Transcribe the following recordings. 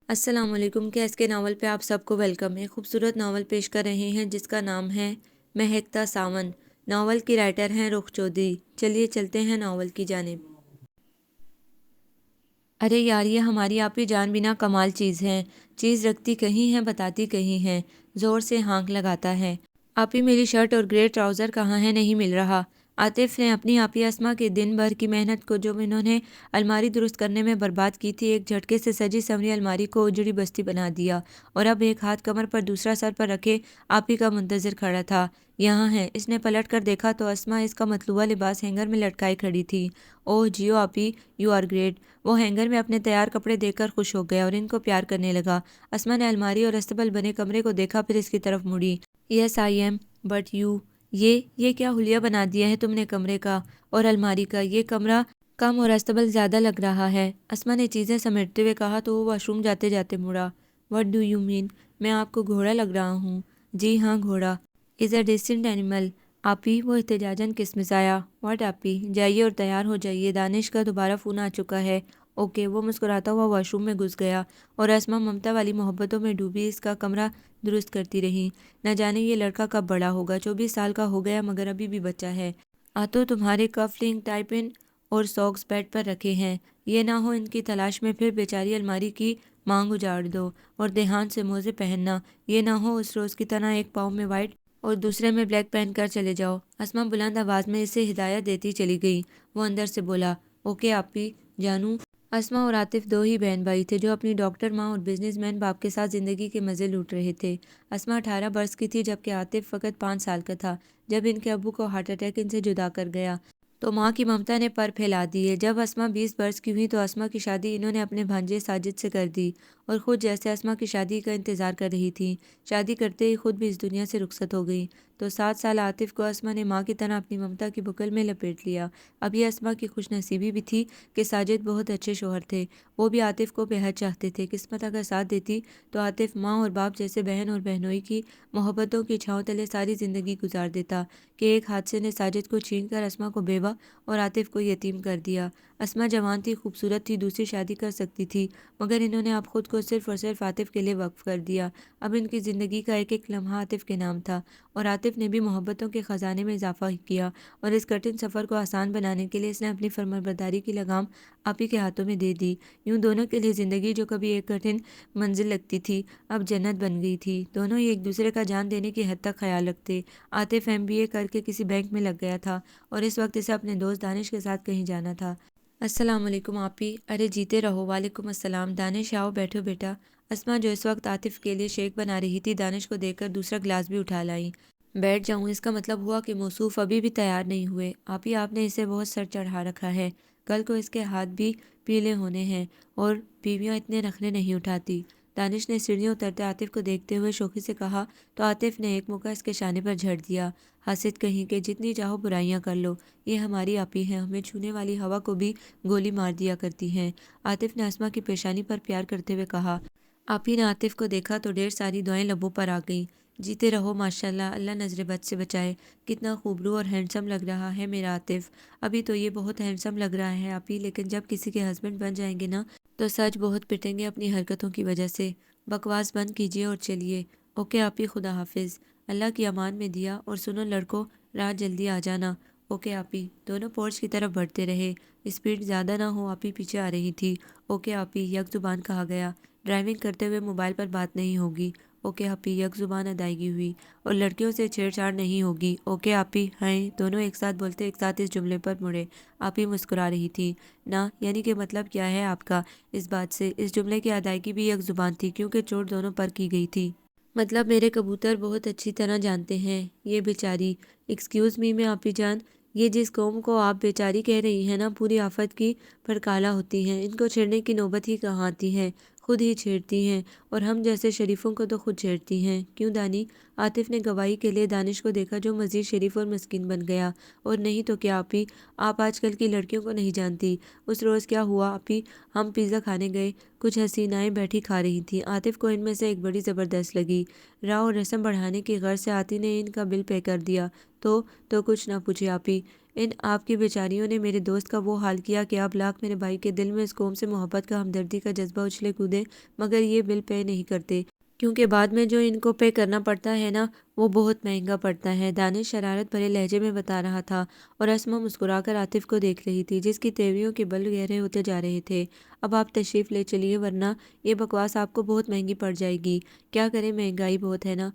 السلام علیکم کیس کے ناول پہ آپ سب کو ویلکم ہے۔ خوبصورت ناول پیش کر رہے ہیں جس کا نام ہے مہکتا ساون۔ ناول کی رائٹر ہیں رخ چودھری۔ چلیے چلتے ہیں ناول کی جانب۔ ارے یار یہ ہماری آپی جان بنا کمال چیز ہے، چیز رکھتی کہیں ہے بتاتی کہیں ہے، زور سے ہانک لگاتا ہے۔ آپی میری شرٹ اور گرے ٹراؤزر کہاں ہے، نہیں مل رہا۔ عاطف نے اپنی آپی اسما کے دن بھر کی محنت کو جو انہوں نے الماری درست کرنے میں برباد کی تھی ایک جھٹکے سے سجی سنوری الماری کو اجڑی بستی بنا دیا، اور اب ایک ہاتھ کمر پر دوسرا سر پر رکھے آپی کا منتظر کھڑا تھا۔ یہاں ہے۔ اس نے پلٹ کر دیکھا تو اسما اس کا مطلوبہ لباس ہینگر میں لٹکائی کھڑی تھی۔ اوہ جیو آپی، یو آر گریٹ۔ وہ ہینگر میں اپنے تیار کپڑے دیکھ کر خوش ہو گیا اور ان کو پیار کرنے لگا۔ اسما نے الماری اور استبل بنے کمرے کو دیکھا، پھر اس کی طرف مڑی۔ یس آئی ایم، بٹ یو، یہ کیا حلیہ بنا دیا ہے تم نے کمرے کا اور الماری کا؟ یہ کمرہ کم اور استبل زیادہ لگ رہا ہے۔ اسما نے چیزیں سمیٹتے ہوئے کہا تو وہ واش روم جاتے جاتے مڑا۔ What do you mean? میں آپ کو گھوڑا لگ رہا ہوں؟ جی ہاں گھوڑا، از اے ڈیسنٹ اینیمل۔ آپی، وہ احتجاجاً کسمسایا۔ واٹ آپی؟ جائیے اور تیار ہو جائیے، دانش کا دوبارہ فون آ چکا ہے۔ اوکے۔ وہ مسکراتا ہوا واش روم میں گھس گیا اور اسما ممتا والی محبتوں میں ڈوبی اس کا کمرہ درست کرتی رہی۔ نہ جانے یہ لڑکا کب بڑا ہوگا، 24 سال کا ہو گیا مگر ابھی بھی بچہ ہے۔ تو تمہارے کف لنک ٹائپ ان اور ساکس بیڈ پر رکھے ہیں، یہ نہ ہو ان کی تلاش میں پھر بیچاری الماری کی مانگ اجاڑ دو۔ اور دھیان سے موزے پہننا، یہ نہ ہو اس روز کی طرح ایک پاؤں میں وائٹ اور دوسرے میں بلیک پہن کر چلے جاؤ۔ اسما بلند آواز میں اسے ہدایت دیتی چلی گئی۔ وہ اندر سے بولا، اوکے آپی جانو۔ اسما اور عاطف دو ہی بہن بھائی تھے جو اپنی ڈاکٹر ماں اور بزنس مین باپ کے ساتھ زندگی کے مزے لوٹ رہے تھے۔ اسما 18 برس کی تھی جبکہ عاطف فقط 5 سال کا تھا۔ جب ان کے ابو کو ہارٹ اٹیک ان سے جدا کر گیا تو ماں کی ممتا نے پر پھیلا دیے۔ جب اسما 20 برس کی ہوئی تو اسما کی شادی انہوں نے اپنے بھانجے ساجد سے کر دی، اور خود جیسے اسما کی شادی کا انتظار کر رہی تھی، شادی کرتے ہی خود بھی اس دنیا سے رخصت ہو گئی۔ تو 7 سال عاطف کو اسما نے ماں کی طرح اپنی ممتا کی بکل میں لپیٹ لیا۔ اب یہ اسما کی خوش نصیبی بھی تھی کہ ساجد بہت اچھے شوہر تھے، وہ بھی عاطف کو بے حد چاہتے تھے۔ قسمت اگر ساتھ دیتی تو عاطف ماں اور باپ جیسے بہن اور بہنوئی کی محبتوں کی چھاؤں تلے ساری زندگی گزار دیتا کہ ایک حادثے نے ساجد کو چھین کر اسما کو بیوہ اور عاطف کو یتیم کر دیا۔ اسما جوان تھی، خوبصورت تھی، دوسری شادی کر سکتی تھی، مگر انہوں نے اب خود کو صرف اور صرف عاطف کے لیے وقف کر دیا۔ اب ان کی زندگی کا ایک ایک لمحہ عاطف کے نام تھا، اور عاطف نے بھی محبتوں کے خزانے میں اضافہ کیا، اور اس کٹھن سفر کو آسان بنانے کے لیے اس نے اپنی فرمانبرداری کی لگام آپی کے ہاتھوں میں دے دی۔ یوں دونوں کے لیے زندگی جو کبھی ایک کٹھن منزل لگتی تھی اب جنت بن گئی تھی۔ دونوں ہی ایک دوسرے کا جان دینے کی حد تک خیال رکھتے۔ عاطف MBA کر کے کسی بینک میں لگ گیا تھا اور اس وقت اسے اپنے دوست دانش کے ساتھ کہیں جانا تھا۔ السلام علیکم آپی۔ ارے جیتے رہو۔ وعلیکم السلام۔ دانش آؤ بیٹھو بیٹا۔ اسما جو اس وقت عاطف کے لیے شیک بنا رہی تھی دانش کو دیکھ کر دوسرا گلاس بھی اٹھا لائی۔ بیٹھ جاؤں اس کا مطلب ہوا کہ موصوف ابھی بھی تیار نہیں ہوئے۔ آپی آپ نے اسے بہت سر چڑھا رکھا ہے، کل کو اس کے ہاتھ بھی پیلے ہونے ہیں، اور بیویاں اتنے نخرے نہیں اٹھاتی۔ دانش نے سیڑھیوں اترتے عاطف کو دیکھتے ہوئے شوخی سے کہا تو عاطف نے ایک مکہ اس کے شانے پر جھڑ دیا۔ حاسد کہیں کہ جتنی چاہو برائیاں کر لو، یہ ہماری آپی ہیں، ہمیں چھونے والی ہوا کو بھی گولی مار دیا کرتی ہیں۔ عاطف نے اسما کی پیشانی پر پیار کرتے ہوئے کہا۔ آپی نے عاطف کو دیکھا تو ڈھیر ساری دعائیں لبوں پر آ گئیں۔ جیتے رہو، ماشاءاللہ، اللہ نظر بد سے بچائے۔ کتنا خوبرو اور ہینڈسم لگ رہا ہے میرا عاطف۔ ابھی تو یہ بہت ہینڈسم لگ رہا ہے آپی، لیکن جب کسی کے ہسبینڈ بن جائیں گے نا تو سچ بہت پٹیں گے اپنی حرکتوں کی وجہ سے۔ بکواس بند کیجیے اور چلیے۔ اوکے آپی، خدا حافظ۔ اللہ کی امان میں دیا، اور سنو لڑکوں، رات جلدی آ جانا۔ اوکے آپی۔ دونوں پورچ کی طرف بڑھتے رہے۔ اسپیڈ زیادہ نہ ہو، آپی پیچھے آ رہی تھی۔ اوکے آپی، یک زبان کہا گیا۔ ڈرائیونگ کرتے ہوئے موبائل پر بات نہیں ہوگی۔ اوکے آپی، یک زبان ادائیگی ہوئی۔ اور لڑکیوں سے چھیڑ چھاڑ نہیں ہوگی۔ اوکے آپی۔ ہیں دونوں ایک ساتھ بولتے ایک ساتھ اس جملے پر مڑے۔ آپی مسکرا رہی تھی۔ نہ یعنی کہ مطلب کیا ہے آپ کا اس بات سے؟ اس جملے کی ادائیگی بھی یک زبان تھی کیونکہ چوٹ دونوں پر کی گئی تھی۔ مطلب میرے کبوتر بہت اچھی طرح جانتے ہیں یہ بیچاری۔ ایکسکیوز می میں آپی جان، یہ جس قوم کو آپ بیچاری کہہ رہی ہیں نا، پوری آفت کی پھڑکالہ ہوتی ہیں، ان کو چھیڑنے کی نوبت ہی کہاں آتی ہے، خود ہی چھیڑتی ہیں، اور ہم جیسے شریفوں کو تو خود چھیڑتی ہیں۔ کیوں دانی؟ عاطف نے گواہی کے لیے دانش کو دیکھا جو مزید شریف اور مسکین بن گیا۔ اور نہیں تو کیا آپی، آپ آج کل کی لڑکیوں کو نہیں جانتی۔ اس روز کیا ہوا آپی، ہم پیزا کھانے گئے، کچھ حسینائیں بیٹھی کھا رہی تھیں، عاطف کو ان میں سے ایک بڑی زبردست لگی۔ راہ اور رسم بڑھانے کی غرض سے آتی نے ان کا بل پے کر دیا تو کچھ نہ پوچھے آپی، ان آپ کی بیچاریوں نے میرے دوست کا وہ حال کیا کہ اب لاکھ میرے بھائی کے دل میں اس قوم سے محبت کا ہمدردی کا جذبہ اچھلے کودے مگر یہ بل پے نہیں کرتے، کیونکہ بعد میں جو ان کو پے کرنا پڑتا ہے نا وہ بہت مہنگا پڑتا ہے۔ دانش شرارت بھرے لہجے میں بتا رہا تھا اور اسما مسکرا کر عاطف کو دیکھ رہی تھی جس کی تیوریوں کے بل گہرے ہوتے جا رہے تھے۔ اب آپ تشریف لے چلیے ورنہ یہ بکواس آپ کو بہت مہنگی پڑ جائے گی۔ کیا کریں، مہنگائی بہت ہے نا۔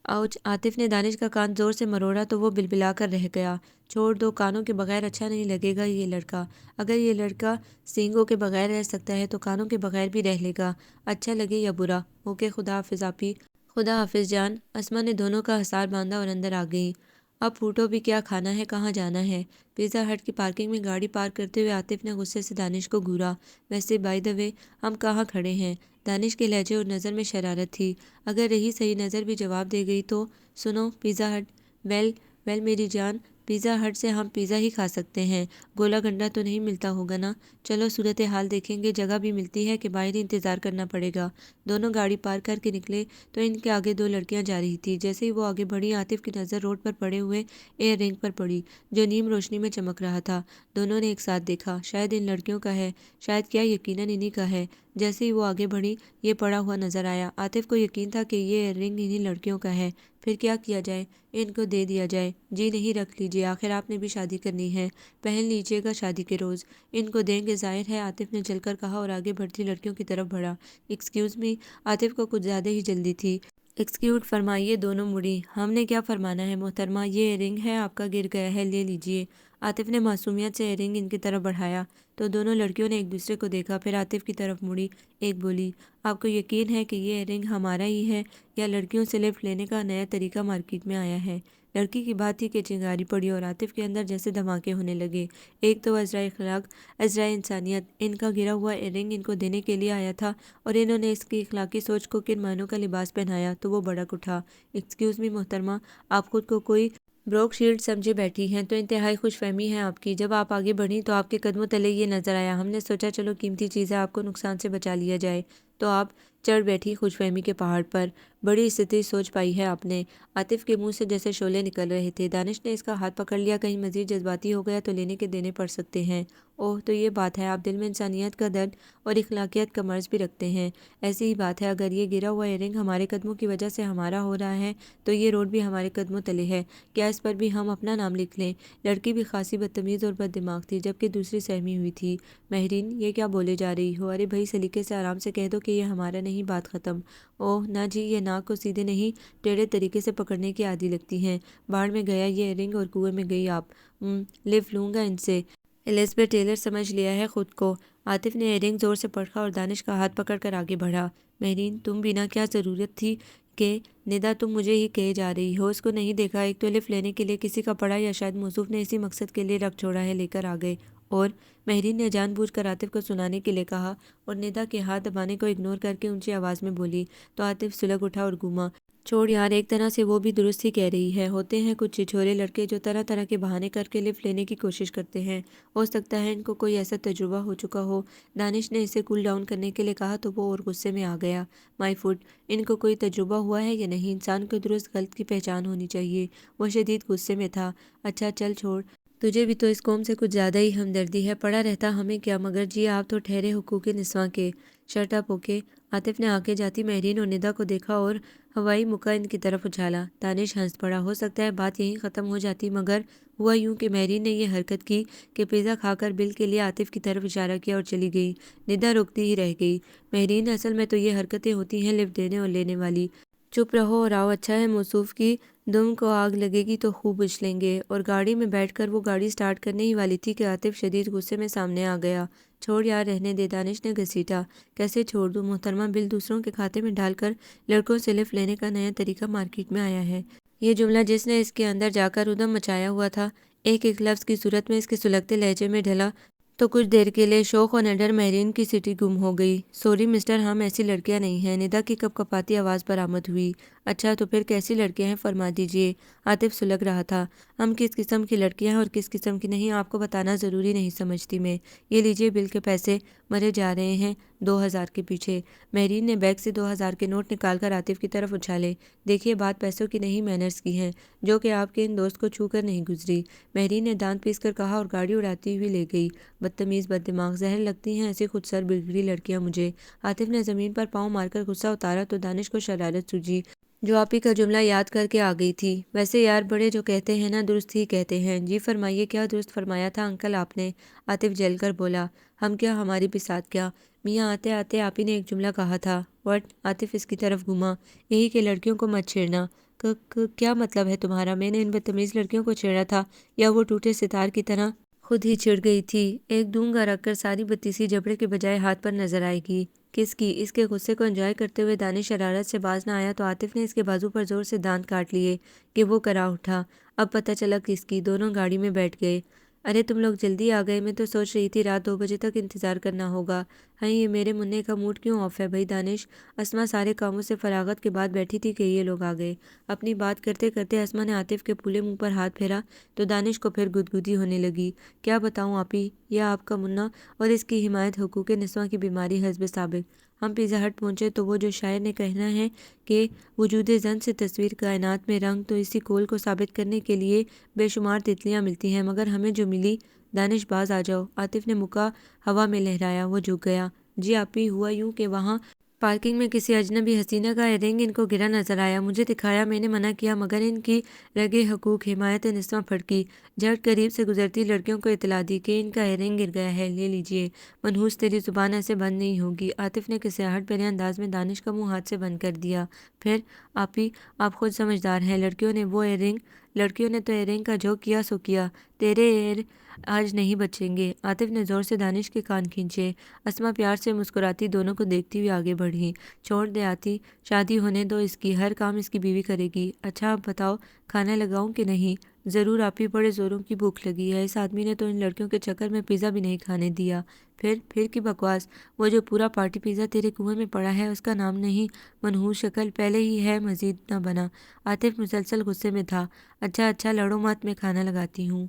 آؤچ! عاطف نے دانش کا کان زور سے مروڑا تو وہ بلبلا کر رہ گیا۔ چھوڑ دو، کانوں کے بغیر اچھا نہیں لگے گا یہ لڑکا۔ اگر یہ لڑکا سینگوں کے بغیر رہ سکتا ہے تو کانوں کے بغیر بھی رہ لے گا، اچھا لگے یا برا۔ اوکے، خدا حافظ آپی۔ خدا حافظ جان۔ اسما نے دونوں کا حصار باندھا اور اندر آ گئی۔ اب پھوٹو بھی، کیا کھانا ہے، کہاں جانا ہے؟ پیزا ہٹ کی پارکنگ میں گاڑی پارک کرتے ہوئے عاطف نے غصے سے دانش کو گھورا۔ ویسے بائی دی وے ہم کہاں کھڑے ہیں؟ دانش کے لہجے اور نظر میں شرارت تھی۔ اگر رہی صحیح نظر بھی جواب دے گئی تو سنو، پیزا ہٹ؟ ویل ویل میری جان، پیزا ہٹ سے ہم پیزا ہی کھا سکتے ہیں، گولا گنڈا تو نہیں ملتا ہوگا نا؟ چلو صورتحال دیکھیں گے، جگہ بھی ملتی ہے کہ باہر ہی انتظار کرنا پڑے گا۔ دونوں گاڑی پارک کر کے نکلے تو ان کے آگے دو لڑکیاں جا رہی تھی۔ جیسے ہی وہ آگے بڑھی عاطف کی نظر روڈ پر پڑے ہوئے ایئر رنگ پر پڑی جو نیم روشنی میں چمک رہا تھا۔ دونوں نے ایک ساتھ دیکھا۔ شاید ان لڑکیوں کا ہے، شاید کیا، یقیناً انہی کا ہے۔ جیسے ہی وہ آگے بڑھی یہ پڑا ہوا نظر آیا۔ عاطف کو یقین تھا کہ یہ ایئر رنگ انہی لڑکیوں کا ہے۔ پھر کیا کیا جائے؟ ان کو دے دیا جائے؟ جی نہیں، رکھ لیجیے، آخر آپ نے بھی شادی کرنی ہے، پہن لیجیے گا شادی کے روز۔ ان کو دیں گے، ظاہر ہے، عاطف نے جل کر کہا اور آگے بڑھتی لڑکیوں کی طرف بڑھا۔ ایکسکیوز می، عاطف کو کچھ زیادہ ہی جلدی تھی۔ ایکسکیوٹ فرمائیے۔ دونوں مڑی۔ ہم نے کیا فرمانا ہے محترمہ، یہ ایئر رنگ ہے آپ کا، گر گیا ہے، لے لیجیے۔ عاطف نے معصومیت سے ایئر رنگ ان کی طرف بڑھایا تو دونوں لڑکیوں نے ایک دوسرے کو دیکھا، پھر عاطف کی طرف مڑی۔ ایک بولی، آپ کو یقین ہے کہ یہ ایئر رنگ ہمارا ہی ہے یا لڑکیوں سے لفٹ لینے کا نیا طریقہ مارکیٹ میں آیا ہے؟ لڑکی کی بات تھی کہ چنگاری پڑی اور عاطف کے اندر جیسے دھماکے ہونے لگے۔ ایک تو عذرائے اخلاق، عذرائے انسانیت، ان کا گرا ہوا ایئر رنگ ان کو دینے کے لیے آیا تھا اور انہوں نے اس کی اخلاقی سوچ کو کن معنوں کا لباس پہنایا تو وہ بھڑک اٹھا۔ ایکسکیوز می محترمہ، آپ خود کو کوئی بروک شیلڈ سمجھے بیٹھی ہیں تو انتہائی خوش فہمی ہے آپ کی۔ جب آپ آگے بڑھیں تو آپ کے قدموں تلے یہ نظر آیا، ہم نے سوچا چلو قیمتی چیز ہے، آپ کو نقصان سے بچا لیا جائے، تو آپ چڑھ بیٹھی خوش فہمی کے پہاڑ پر۔ بڑی عزتی سوچ پائی ہے آپ نے۔ عاطف کے منہ سے جیسے شعلے نکل رہے تھے۔ دانش نے اس کا ہاتھ پکڑ لیا، کہیں مزید جذباتی ہو گیا تو لینے کے دینے پڑ سکتے ہیں۔ اوہ، تو یہ بات ہے، آپ دل میں انسانیت کا درد اور اخلاقیات کا مرض بھی رکھتے ہیں۔ ایسی ہی بات ہے، اگر یہ گرا ہوا ایئر رنگ ہمارے قدموں کی وجہ سے ہمارا ہو رہا ہے تو یہ روڈ بھی ہمارے قدموں تلے ہے، کیا اس پر بھی ہم اپنا نام لکھ لیں؟ لڑکی بھی خاصی بدتمیز اور بد دماغ تھی جبکہ دوسری سہمی ہوئی تھی۔ مہرین، یہ کیا بولے جا رہی ہو؟ ارے بھائی سلیقے سے آرام سے کہہ دو کہ یہ ہمارا نہیں، بات ختم۔ اوہ نہ جی، یہ ناک کو سیدھے نہیں ٹیڑھے طریقے سے پکڑنے کی عادی لگتی ہیں۔ باڑ میں گیا یہ ایئر رنگ اور کنویں میں گئی آپ۔ لف لوں گا ان سے۔ الزبتھ ٹیلر سمجھ لیا ہے خود کو۔ عاطف نے ایئر رنگ زور سے پرکھا اور دانش کا ہاتھ پکڑ کر آگے بڑھا۔ مہرین، تم بنا کیا ضرورت تھی کہ ندا تم مجھے ہی کہے جا رہی ہو، اس کو نہیں دیکھا؟ ایک تو لفٹ لینے کے لیے کسی کا پڑا یا شاید موصوف نے اسی مقصد کے لیے رکھ چھوڑا ہے، لے کر آ گئے۔ اور مہرین نے جان بوجھ کر عاطف کو سنانے کے لیے کہا اور ندا کے ہاتھ دبانے کو اگنور کر کے اونچی آواز میں بولی تو عاطف سلگ اٹھا اور گھوما۔ چھوڑ یار، ایک طرح سے وہ بھی درست ہی کہہ رہی ہے، ہوتے ہیں کچھ چھچورے لڑکے جو طرح طرح کے بہانے کر کے لفٹ لینے کی کوشش کرتے ہیں، ہو سکتا ہے ان کو کوئی ایسا تجربہ ہو چکا ہو۔ دانش نے اسے کول ڈاؤن کرنے کے لیے کہا تو وہ اور غصے میں آ گیا۔ مائی فوٹ، ان کو کوئی تجربہ ہوا ہے یا نہیں؟ انسان کو درست غلط کی پہچان ہونی چاہیے۔ وہ شدید غصے میں تھا۔ اچھا چل چھوڑ، تجھے بھی تو اس قوم سے کچھ زیادہ ہی ہمدردی ہے، پڑا رہتا ہمیں کیا، مگر جی آپ تو ٹھہرے حقوق نسواں کے۔ Shut up okay. عاطف نے آگے جاتی مہرین اور ندا کو دیکھا اور ہوائی مکہ ان کی طرف اچھالا۔ دانش ہنس پڑا۔ ہو سکتا ہے بات یہیں ختم ہو جاتی مگر ہوا یوں کہ مہرین نے یہ حرکت کی کہ پیزا کھا کر بل کے لیے عاطف کی طرف اشارہ کیا اور چلی گئی۔ ندا روکتی ہی رہ گئی۔ مہرین، اصل میں تو یہ حرکتیں ہوتی ہیں لفٹ دینے اور لینے والی۔ چپ رہو اور آؤ، اچھا ہے موصوف کی دم کو آگ لگے گی تو خوب اچھلیں گے۔ اور گاڑی میں بیٹھ کر وہ گاڑی سٹارٹ کرنے ہی والی تھی کہ عاطف شدید غصے میں سامنے آ گیا۔ چھوڑ یار، رہنے دے، دانش نے گھسیٹا۔ کیسے چھوڑ دوں محترمہ، بل دوسروں کے کھاتے میں ڈال کر لڑکوں سے لفٹ لینے کا نیا طریقہ مارکیٹ میں آیا ہے۔ یہ جملہ جس نے اس کے اندر جا کر ادھم مچایا ہوا تھا ایک ایک لفظ کی صورت میں اس کے سلگتے لہجے میں ڈھلا تو کچھ دیر کے لیے شوق و نڈر مہرین کی سٹی گم ہو گئی۔ سوری مسٹر، ہم ایسی لڑکیاں نہیں ہیں، ندا کی کپ کپاتی آواز برآمد ہوئی۔ اچھا تو پھر کیسی لڑکیاں ہیں، فرما دیجیے۔ عاطف سلگ رہا تھا۔ ہم کس قسم کی لڑکیاں ہیں اور کس قسم کی نہیں آپ کو بتانا ضروری نہیں سمجھتی میں۔ یہ لیجیے بل کے پیسے، مرے جا رہے ہیں، 2000 کے پیچھے۔ مہرین نے بیگ سے 2000 کے نوٹ نکال کر عاطف کی طرف اچھالے۔ دیکھیے بات پیسوں کی نہیں مینرز کی ہے، جو کہ آپ کے ان دوست کو چھو کر نہیں گزری۔ مہرین نے دانت پیس کر کہا اور گاڑی اڑاتی ہوئی لے گئی۔ بدتمیز، بددماغ، زہر لگتی ہیں ایسی خود سر بگڑی لڑکیاں مجھے۔ عاطف نے زمین پر پاؤں مار کر غصہ اتارا تو دانش کو شرارت سوجی، جو آپ ہی کا جملہ یاد کر کے آ گئی تھی۔ ویسے یار بڑے جو کہتے ہیں نا درست ہی کہتے ہیں۔ جی فرمائیے، کیا درست فرمایا تھا انکل آپ نے؟ عاطف جل کر بولا۔ ہم کیا، ہماری بساط کیا؟ میاں آتے آتے آپ ہی نے ایک جملہ کہا تھا۔ وٹ؟ عاطف اس کی طرف گھوما۔ یہی کہ لڑکیوں کو مت چھیڑنا۔ کیا مطلب ہے تمہارا؟ میں نے ان بدتمیز لڑکیوں کو چھیڑا تھا یا وہ ٹوٹے ستار کی طرح خود ہی چھڑ گئی تھی؟ ایک دوں گا رکھ کر ساری بتیسی جبڑے کے بجائے ہاتھ پر نظر آئے گی۔ کس کی؟ اس کے غصے کو انجوائے کرتے ہوئے دانش شرارت سے باز نہ آیا تو عاطف نے اس کے بازو پر زور سے دانت کاٹ لیے کہ وہ کرا اٹھا۔ اب پتہ چلا کس کی۔ دونوں گاڑی میں بیٹھ گئے۔ ارے تم لوگ جلدی آ گئے، میں تو سوچ رہی تھی رات 2 بجے تک انتظار کرنا ہوگا۔ ہاں یہ میرے منع کا موڈ کیوں آف ہے بھائی دانش؟ اسما سارے کاموں سے فراغت کے بعد بیٹھی تھی کہ یہ لوگ آ گئے۔ اپنی بات کرتے کرتے اسما نے عاطف کے پھولے منہ پر ہاتھ پھیرا تو دانش کو پھر گدگدی ہونے لگی۔ کیا بتاؤں آپی، یہ آپ کا منا اور اس کی حمایت حقوق نسواں کی بیماری حسب سابق۔ ہم پیزا ہٹ پہنچے تو وہ جو شاعر نے کہنا ہے کہ وجود زن سے تصویر کائنات میں رنگ، تو اسی قول کو ثابت کرنے کے لیے بے شمار تتلیاں ملتی ہیں، مگر ہمیں جو ملی۔ دانش باز آ جاؤ، عاطف نے مکا ہوا میں لہرایا۔ وہ جھک گیا۔ جی آپی، ہوا یوں کہ وہاں پارکنگ میں کسی اجنبی حسینہ کا ایرنگ ان کو گرا نظر آیا۔ مجھے دکھایا، میں نے منع کیا، مگر ان کی رگے حقوق حمایت نسواں پھڑکی۔ جھٹ قریب سے گزرتی لڑکیوں کو اطلاع دی کہ ان کا ایرنگ گر گیا ہے، لے لیجئے۔ منحوس تیری زبان ایسے بند نہیں ہوگی۔ عاطف نے کسیاہٹ بھرے انداز میں دانش کا منہ ہاتھ سے بند کر دیا۔ پھر آپی آپ خود سمجھدار ہیں، لڑکیوں نے تو ایرنگ کا جو کیا سو کیا۔ تیرے ایر آج نہیں بچیں گے۔ عاطف نے زور سے دانش کے کان کھینچے۔ اسما پیار سے مسکراتی دونوں کو دیکھتی ہوئی آگے بڑھی۔ چھوڑ دے آتی، شادی ہونے دو اس کی، ہر کام اس کی بیوی کرے گی۔ اچھا اب بتاؤ کھانا لگاؤں کہ نہیں؟ ضرور آپی، بڑے زوروں کی بھوک لگی ہے، اس آدمی نے تو ان لڑکیوں کے چکر میں پیزا بھی نہیں کھانے دیا۔ پھر کی بکواس؟ وہ جو پورا پارٹی پیزا تیرے کنویں میں پڑا ہے اس کا نام نہیں؟ منحوس شکل، پہلے ہی ہے مزید نہ بنا۔ عاطف مسلسل غصے میں تھا۔ اچھا لڑو مت، میں کھانا لگاتی ہوں۔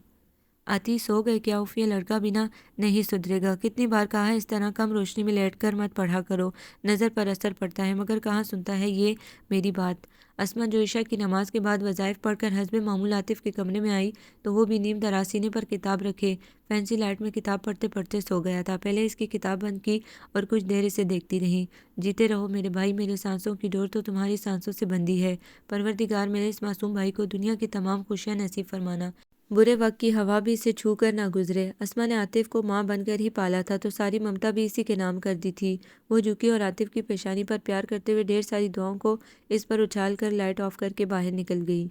آتی سو گئے کیا؟ اف، یہ لڑکا بھی نہ نہیں سدھرے گا۔ کتنی بار کہا ہے اس طرح کم روشنی میں لیٹ کر مت پڑھا کرو، نظر پر اثر پڑتا ہے، مگر کہاں سنتا ہے یہ میری بات۔ اسما جو عشاء کی نماز کے بعد وظائف پڑھ کر حسب معمول عاطف کے کمرے میں آئی تو وہ بھی نیم دراز سینے پر کتاب رکھے فینسی لائٹ میں کتاب پڑھتے پڑھتے سو گیا تھا۔ پہلے اس کی کتاب بند کی اور کچھ دیر اسے دیکھتی رہی۔ جیتے رہو میرے بھائی، میرے سانسوں کی ڈور تو تمہاری سانسوں سے بندھی ہے۔ پروردگار میرے اس معصوم بھائی کو دنیا کی تمام خوشیاں نصیب فرمانا، برے وقت کی ہوا بھی اسے چھو کر نہ گزرے۔ اسما نے عاطف کو ماں بن کر ہی پالا تھا تو ساری ممتا بھی اسی کے نام کر دی تھی۔ وہ جھکی اور عاطف کی پیشانی پر پیار کرتے ہوئے ڈھیر ساری دعاؤں کو اس پر اچھال کر لائٹ آف کر کے باہر نکل گئی۔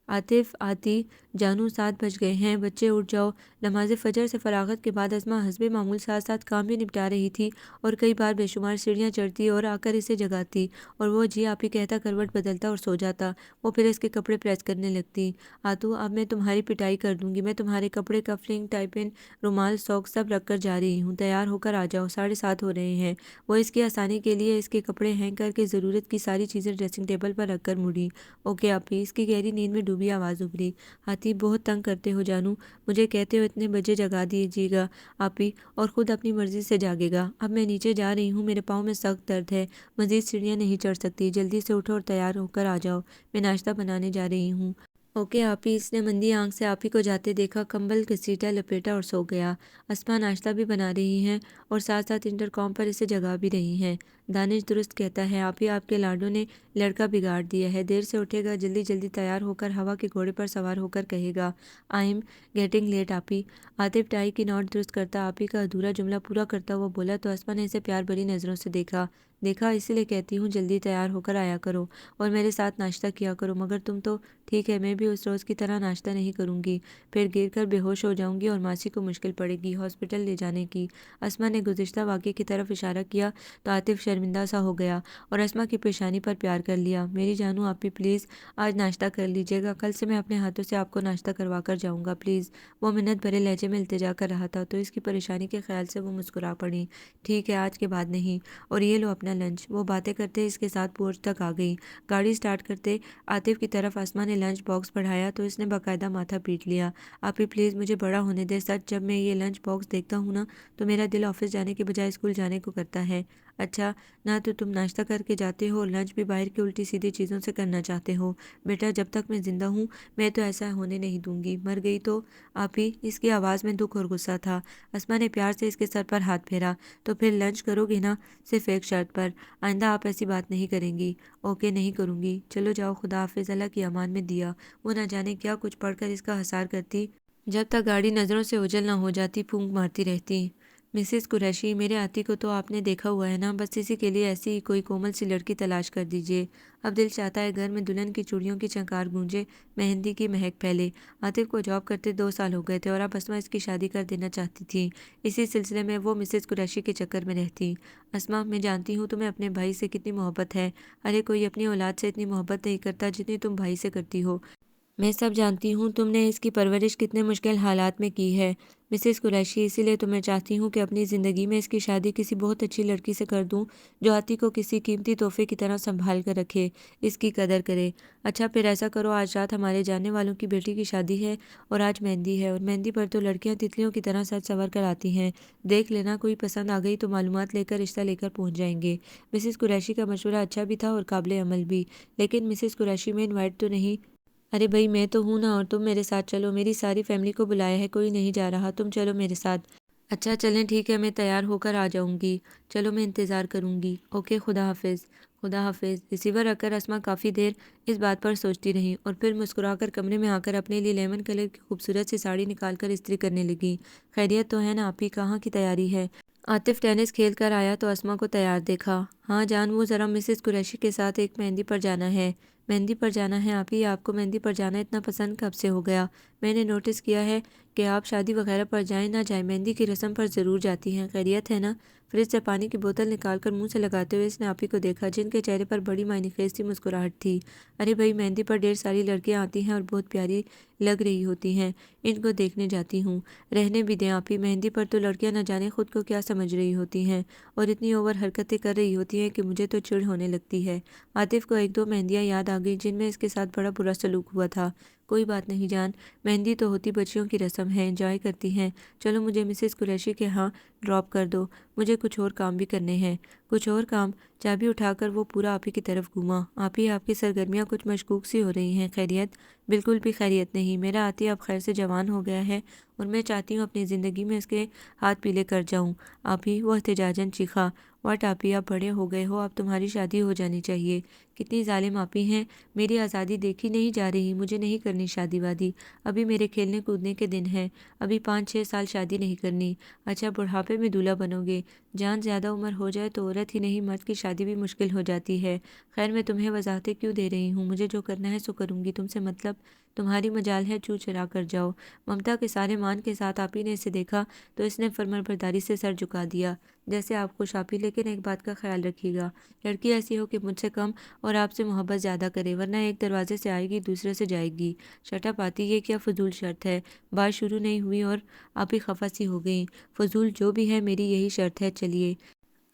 عاطف، آتی جانو 7 بج گئے ہیں، بچے اٹھ جاؤ۔ نماز فجر سے فراغت کے بعد اسما حسب معمول ساتھ ساتھ کام بھی نپٹا رہی تھی اور کئی بار بے شمار سیڑھیاں چڑھتی اور آ کر اسے جگاتی اور وہ جی آپی کہتا کروٹ بدلتا اور سو جاتا۔ وہ پھر اس کے کپڑے پریس کرنے لگتی۔ آتو اب میں تمہاری پٹائی کر دوں گی، میں تمہارے کپڑے کفلنگ ٹائپن رومال سوک سب رکھ کر جا رہی ہوں، تیار ہو کر آ جاؤ، 7:30 ہو رہے ہیں۔ وہ اس کی آسانی کے لیے اس کے کپڑے ہینگ کر کے ضرورت کی ساری چیزیں ڈریسنگ ٹیبل پر رکھ کر مڑی۔ اوکے آپی، اس کی گہری نیند میں ڈوبی آواز ابھری۔ آتی بہت تنگ کرتے ہو جانو، مجھے کہتے ہو اتنے بجے جگا دیجیے گا آپی، اور خود اپنی مرضی سے جاگے گا۔ اب میں نیچے جا رہی ہوں، میرے پاؤں میں سخت درد ہے، مزید سیڑھیاں نہیں چڑھ سکتی، جلدی سے اٹھو اور تیار ہو کر آ جاؤ، میں ناشتہ بنانے جا رہی ہوں۔ اوکے آپی۔ اس نے مندی آنکھ سے آپی کو جاتے دیکھا، کمبل گھسیٹا لپیٹا اور سو گیا۔ اسما ناشتہ بھی بنا رہی ہیں اور ساتھ ساتھ انٹرکام پر اسے جگا بھی رہی ہیں۔ دانش درست کہتا ہے آپی، آپ کے لاڈو نے لڑکا بگاڑ دیا ہے، دیر سے اٹھے گا، جلدی جلدی تیار ہو کر ہوا کے گھوڑے پر سوار ہو کر کہے گا آئی ایم گیٹنگ لیٹ آپی۔ عاطف ٹائی کی نوٹ درست کرتا آپی کا ادھورا جملہ پورا کرتا ہوا بولا تو اسما نے اسے پیار بھری نظروں سے دیکھا۔ اسی لیے کہتی ہوں جلدی تیار ہو کر آیا کرو اور میرے ساتھ ناشتہ کیا کرو، مگر تم تو ٹھیک ہے، میں بھی اس روز کی طرح ناشتہ نہیں کروں گی، پھر گر کر بے ہوش ہو جاؤں گی اور ماسی کو مشکل پڑے گی ہاسپٹل لے جانے کی۔ اسما نے گزشتہ واقعے کی طرف اشارہ کیا تو عاطف شرمندہ سا ہو گیا اور اسما کی پیشانی پر پیار کر لیا۔ میری جانو آپی پلیز آج ناشتہ کر لیجیے گا، کل سے میں اپنے ہاتھوں سے آپ کو ناشتہ کروا کر جاؤں گا پلیز۔ وہ منت بھرے لہجے میں التجا کر رہا تھا تو اس کی پریشانی کے خیال سے وہ مسکرا پڑی۔ ٹھیک ہے، آج کے بعد نہیں، اور یہ لو اپنا اپنا لنچ۔ وہ باتیں کرتے اس کے ساتھ پورچ تک آ گئی۔ گاڑی سٹارٹ کرتے عاطف کی طرف اسما نے لنچ باکس بڑھایا تو اس نے باقاعدہ ماتھا پیٹ لیا۔ آپی پلیز مجھے بڑا ہونے دے، سچ جب میں یہ لنچ باکس دیکھتا ہوں نا تو میرا دل آفس جانے کے بجائے اسکول جانے کو کرتا ہے۔ اچھا نہ تو تم ناشتہ کر کے جاتے ہو اور لنچ بھی باہر کی الٹی سیدھی چیزوں سے کرنا چاہتے ہو۔ بیٹا جب تک میں زندہ ہوں میں تو ایسا ہونے نہیں دوں گی، مر گئی تو؟ آپی، اس کی آواز میں دکھ اور غصہ تھا۔ اسما نے پیار سے اس کے سر پر ہاتھ پھیرا۔ تو پھر لنچ کرو گے نا؟ صرف ایک شرط پر، آئندہ آپ ایسی بات نہیں کریں گی۔ اوکے نہیں کروں گی، چلو جاؤ، خدا حافظ، اللہ کی امان میں دیا۔ وہ نہ جانے کیا کچھ پڑھ کر اس کا حصار کرتی، جب تک گاڑی نظروں سے اوجھل نہ ہو جاتی پھونک مارتی رہتی۔ مسز قریشی، میرے آتی کو تو آپ نے دیکھا ہوا ہے نا، بس اسی کے لیے ایسی ہی کوئی کومل سی لڑکی تلاش کر دیجیے۔ اب دل چاہتا ہے گھر میں دلہن کی چوڑیوں کی چنکار گونجے، مہندی کی مہک پھیلے۔ عاطف کو جاب کرتے 2 سال ہو گئے تھے اور اب اسما اس کی شادی کر دینا چاہتی تھی۔ اسی سلسلے میں وہ مسز قریشی کے چکر میں رہتی۔ اسما، میں جانتی ہوں تمہیں اپنے بھائی سے کتنی محبت ہے، ارے کوئی اپنی اولاد سے اتنی محبت نہیں کرتا جتنی تم بھائی سے کرتی ہو۔ میں سب جانتی ہوں تم نے اس کی پرورش کتنے مشکل حالات میں کی ہے مسز قریشی، اسی لیے تو میں چاہتی ہوں کہ اپنی زندگی میں اس کی شادی کسی بہت اچھی لڑکی سے کر دوں جو آتی کو کسی قیمتی تحفے کی طرح سنبھال کر رکھے، اس کی قدر کرے۔ اچھا پھر ایسا کرو، آج رات ہمارے جاننے والوں کی بیٹی کی شادی ہے اور آج مہندی ہے، اور مہندی پر تو لڑکیاں تتلیوں کی طرح سج سنور کر آتی ہیں، دیکھ لینا کوئی پسند آ گئی تو معلومات لے کر رشتہ لے کر پہنچ جائیں گے۔ مسز قریشی کا مشورہ اچھا بھی تھا اور قابل عمل بھی، لیکن مسز قریشی میں انوائٹ تو نہیں؟ ارے بھائی میں تو ہوں نا، اور تم میرے ساتھ چلو، میری ساری فیملی کو بلایا ہے، کوئی نہیں جا رہا، تم چلو میرے ساتھ۔ اچھا چلیں ٹھیک ہے، میں تیار ہو کر آ جاؤں گی، چلو میں انتظار کروں گی، اوکے خدا حافظ۔ خدا حافظ۔ ریسیور رکھ کر اسما کافی دیر اس بات پر سوچتی رہی اور پھر مسکرا کر کمرے میں آ کر اپنے لیے لیمن کلر کی خوبصورت سی ساڑی نکال کر استری کرنے لگی۔ خیریت تو ہے نا آپی، کہاں کی تیاری ہے؟ عاطف ٹینس کھیل کر آیا تو اسما کو تیار دیکھا۔ ہاں جان، وہ ذرا مسز قریشی کے ساتھ ایک مہندی پر جانا ہے۔ مہندی پر جانا ہے آپی؟ آپ کو مہندی پر جانا اتنا پسند کب سے ہو گیا؟ میں نے نوٹس کیا ہے کہ آپ شادی وغیرہ پر جائیں نہ جائیں مہندی کی رسم پر ضرور جاتی ہیں، خیریت ہے نا؟ فریج سے پانی کی بوتل نکال کر منہ سے لگاتے ہوئے اس نے آپی کو دیکھا جن کے چہرے پر بڑی معنی خیز سی مسکراہٹ تھی۔ ارے بھائی مہندی پر ڈھیر ساری لڑکیاں آتی ہیں اور بہت پیاری لگ رہی ہوتی ہیں، ان کو دیکھنے جاتی ہوں۔ رہنے بھی دیں آپی، مہندی پر تو لڑکیاں نہ جانے خود کو کیا سمجھ رہی ہوتی ہیں اور اتنی اوور حرکتیں کر رہی ہوتی ہیں کہ مجھے تو چڑ ہونے لگتی ہے۔ عاطف کو 1-2 مہندیاں یاد آ گئیں جن میں اس کے ساتھ بڑا برا سلوک ہوا تھا۔ کوئی بات نہیں جان، مہندی تو ہوتی بچیوں کی رسم ہے، انجوائے کرتی ہیں، چلو مجھے مسز قریشی کے ہاں ڈراپ کر دو، مجھے کچھ اور کام بھی کرنے ہیں۔ کچھ اور کام؟ چابی اٹھا کر وہ پورا آپی کی طرف گھوما۔ آپی آپ کی سرگرمیاں کچھ مشکوک سی ہو رہی ہیں، خیریت؟ بالکل بھی خیریت نہیں، میرا آتی اب خیر سے جوان ہو گیا ہے اور میں چاہتی ہوں اپنی زندگی میں اس کے ہاتھ پیلے کر جاؤں۔ آپی، وہ احتجاجاً چیخا۔ واٹ آپی، آپ بڑے ہو گئے ہو، اب تمہاری شادی ہو جانی چاہیے۔ کتنی ظالم آپی ہیں، میری آزادی دیکھی نہیں جا رہی، مجھے نہیں کرنی شادی وادی، ابھی میرے کھیلنے کودنے کے دن ہیں، ابھی 5-6 سال شادی نہیں کرنی۔ اچھا بڑھاپے میں دولہا بنو گے؟ جان زیادہ عمر ہو جائے تو عورت ہی نہیں مرد کی شادی بھی مشکل ہو جاتی ہے۔ خیر میں تمہیں وضاحتیں کیوں دے رہی ہوں، مجھے جو کرنا ہے سو کروں گی، تم سے مطلب؟ تمہاری مجال ہے چو چرا کر جاؤ۔ ممتا کے سارے مان کے ساتھ آپی نے اسے دیکھا تو اس نے فرمانبرداری سے سر جھکا دیا۔ جیسے آپ خوش آپی، لیکن ایک بات کا خیال رکھیے گا، لڑکی ایسی ہو کہ مجھ سے کم اور آپ سے محبت زیادہ کرے، ورنہ ایک دروازے سے آئے گی دوسرے سے جائے گی۔ شٹ اپ آتی، یہ کیا فضول شرط ہے؟ بات شروع نہیں ہوئی اور آپی خفا سی ہو گئیں۔ فضول جو بھی ہے میری یہی شرط ہے، چلیے۔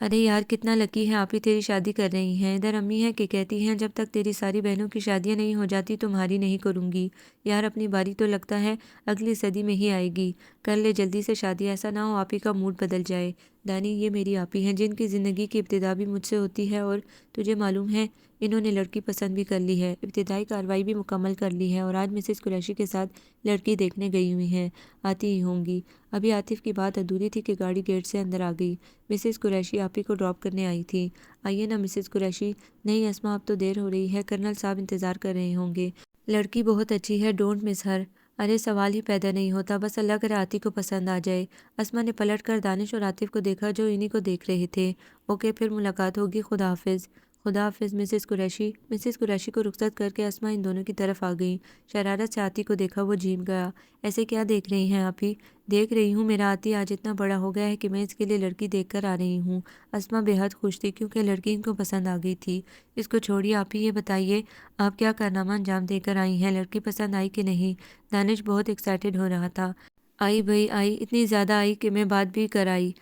ارے یار کتنا لکی ہے آپی، تیری شادی کر رہی ہیں، ادھر امی ہے کہ کہتی ہیں جب تک تیری ساری بہنوں کی شادیاں نہیں ہو جاتی تمہاری نہیں کروں گی۔ یار اپنی باری تو لگتا ہے اگلی صدی میں ہی آئے گی، کر لے جلدی سے شادی، ایسا نہ ہو آپی کا موڈ بدل جائے۔ دانی، یہ میری آپی ہیں جن کی زندگی کی ابتدا بھی مجھ سے ہوتی ہے اور تجھے معلوم ہے انہوں نے لڑکی پسند بھی کر لی ہے، ابتدائی کارروائی بھی مکمل کر لی ہے اور آج مسز قریشی کے ساتھ لڑکی دیکھنے گئی ہوئی ہیں، آتی ہی ہوں گی۔ ابھی عاطف کی بات ادھوری تھی کہ گاڑی گیٹ سے اندر آ گئی۔ مسز قریشی آپی کو ڈراپ کرنے آئی تھی۔ آئیے نا مسز قریشی۔ نہیں اسما، اب تو دیر ہو رہی ہے، کرنل صاحب انتظار کر رہے ہوں گے۔ لڑکی بہت اچھی ہے، ڈونٹ مس ہر۔ ارے سوال ہی پیدا نہیں ہوتا، بس اللہ کرے آتی کو پسند آ جائے۔ اسما نے پلٹ کر دانش اور عاطف کو دیکھا جو انہی کو دیکھ رہے تھے۔ اوکے پھر ملاقات ہوگی، خدا حافظ۔ خدا حافظ مسز قریشی۔ مسز قریشی کو رخصت کر کے اسما ان دونوں کی طرف آ گئیں۔ شرارت سے آتی کو دیکھا وہ جھیم گیا۔ ایسے کیا دیکھ رہی ہیں آپی؟ دیکھ رہی ہوں میرا آتی آج اتنا بڑا ہو گیا ہے کہ میں اس کے لیے لڑکی دیکھ کر آ رہی ہوں۔ اسما بے حد خوش تھی کیونکہ لڑکی ان کو پسند آ گئی تھی۔ اس کو چھوڑیے آپی، یہ بتائیے آپ کیا کارنامہ انجام دے کر آئی ہیں، لڑکی پسند آئی کہ نہیں؟ دانش بہت ایکسائٹیڈ ہو رہا تھا۔ آئی بھائی آئی، اتنی زیادہ آئی کہ میں بات بھی کر آئی۔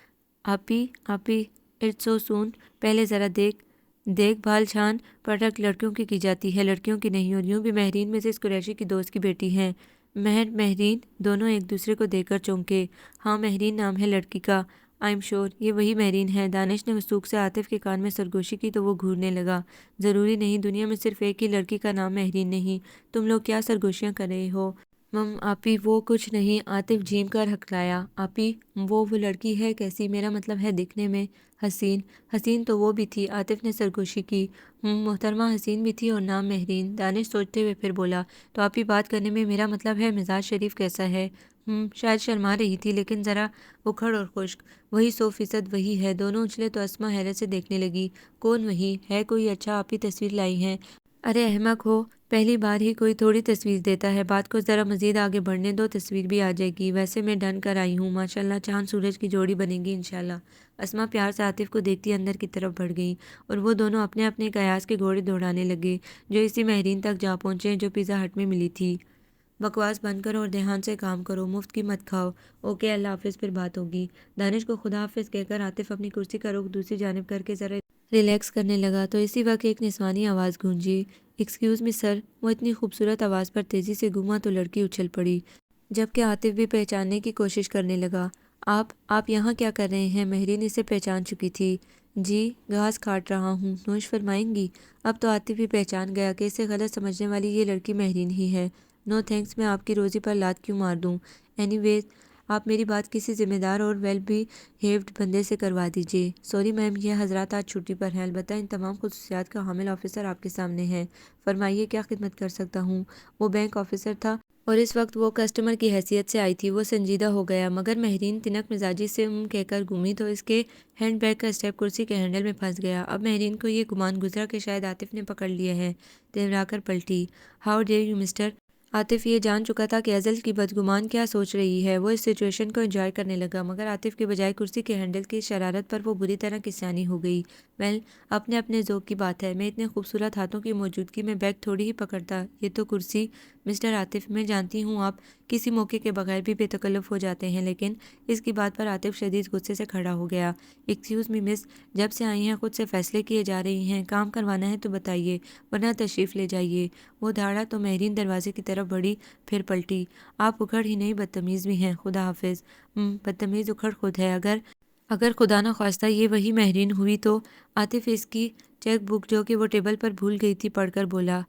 آپی اٹس سو سون، پہلے ذرا دیکھ بھال چھان پرکھ لڑکیوں کی جاتی ہے، لڑکیوں کی نہیں۔ اور یوں بھی مہرین مسز قریشی کی دوست کی بیٹی ہیں۔ مہرین دونوں ایک دوسرے کو دیکھ کر چونکے۔ ہاں، مہرین نام ہے لڑکی کا، آئی ایم شور یہ وہی مہرین ہے۔ دانش نے وثوق سے عاطف کے کان میں سرگوشی کی تو وہ گھورنے لگا۔ ضروری نہیں، دنیا میں صرف ایک ہی لڑکی کا نام مہرین نہیں۔ تم لوگ کیا سرگوشیاں کر رہے ہو؟ آپی وہ کچھ نہیں، عاطف جھیم کر ہکلایا۔ آپی وہ لڑکی ہے کیسی؟ میرا مطلب ہے دکھنے میں حسین تو وہ بھی تھی، عاطف نے سرگوشی کی۔ محترمہ حسین بھی تھی اور نام مہرین، دانش سوچتے ہوئے پھر بولا۔ تو آپی بات کرنے میں میرا مطلب ہے مزاج شریف کیسا ہے؟ شاید شرما رہی تھی لیکن ذرا اکھڑ اور خشک۔ وہی 100% وہی ہے۔ دونوں اچھلے تو اسما حیرت سے دیکھنے لگی۔ کون وہی ہے؟ کوئی اچھا آپی تصویر لائی ہیں؟ ارے احمق ہو، پہلی بار ہی کوئی تھوڑی تصویر دیتا ہے، بات کو ذرا مزید آگے بڑھنے دو، تصویر بھی آ جائے گی۔ ویسے میں ڈھن کر آئی ہوں، ماشاءاللہ چاند سورج کی جوڑی بنے گی انشاءاللہ۔ اسما پیار سے عاطف کو دیکھتی اندر کی طرف بڑھ گئی اور وہ دونوں اپنے اپنے قیاس کے گھوڑے دوڑانے لگے جو اسی مہرین تک جا پہنچے جو پیزا ہٹ میں ملی تھی۔ بکواس بند کرو اور دھیان سے کام کرو، مفت کی مت کھاؤ۔ اوکے، اللہ حافظ، پھر بات ہوگی۔ دانش کو خدا حافظ کہہ کر عاطف اپنی کرسی کا رخ دوسری جانب کر کے ذرا ریلیکس کرنے لگا تو اسی وقت ایک نسوانی آواز گونجی۔ ایکسکیوز می سر۔ وہ اتنی خوبصورت آواز پر تیزی سے گھوما تو لڑکی اچھل پڑی، جبکہ عاطف بھی پہچاننے کی کوشش کرنے لگا۔ آپ یہاں کیا کر رہے ہیں؟ مہرین اسے پہچان چکی تھی۔ جی گھاس کاٹ رہا ہوں، نوش فرمائیں گی؟ اب تو عاطف بھی پہچان گیا کہ اسے غلط سمجھنے والی یہ لڑکی مہرین ہی ہے۔ نو تھینکس، میں آپ کی روزی پر لات کیوں مار دوں؟ اینی ویز آپ میری بات کسی ذمہ دار اور ویل بیہیوڈ بندے سے کروا دیجیے۔ سوری میم، یہ حضرات آج چھٹی پر ہیں، البتہ ان تمام خصوصیات کا حامل آفیسر آپ کے سامنے ہے۔ فرمائیے کیا خدمت کر سکتا ہوں؟ وہ بینک آفیسر تھا اور اس وقت وہ کسٹمر کی حیثیت سے آئی تھی۔ وہ سنجیدہ ہو گیا، مگر مہرین تنک مزاجی سے کہہ کر گھومی تو اس کے ہینڈ بیگ کا اسٹیپ کرسی کے ہینڈل میں پھنس گیا۔ اب مہرین کو یہ گمان گزرا کہ شاید عاطف نے پکڑ لیا ہے، تیورا کر پلٹی۔ How dare you mister. Atif یہ جان چکا تھا کہ ازل کی بدگمان کیا سوچ رہی ہے۔ وہ اس سچویشن کو انجوائے کرنے لگا، مگر عاطف کے بجائے کرسی کے ہینڈل کی شرارت پر وہ بری طرح کسیانی ہو گئی۔ ویل، اپنے اپنے ذوق کی بات ہے، میں اتنے خوبصورت ہاتھوں کی موجودگی میں بیگ تھوڑی ہی پکڑتا۔ یہ تو کرسی۔ مسٹر عاطف، میں جانتی ہوں آپ کسی موقع کے بغیر بھی بے تکلف ہو جاتے ہیں، لیکن اس کی بات پر عاطف شدید غصے سے کھڑا ہو گیا۔ ایکسکیوز می مس، جب سے آئی ہیں خود سے فیصلے کیے جا رہی ہیں، کام کروانا ہے تو بتائیے ورنہ تشریف لے جائیے۔ وہ دھاڑا تو مہرین دروازے کی طرف بڑھی پھر پلٹی۔ آپ اکھڑ ہی نہیں بدتمیز بھی ہیں، خدا حافظ۔ بدتمیز اکھڑ خود ہے، اگر خدا نہ خواستہ یہ وہی مہرین ہوئی تو؟ عاطف اس کی چیک بک جو کہ وہ ٹیبل پر بھول گئی تھی پڑھ کر بولا۔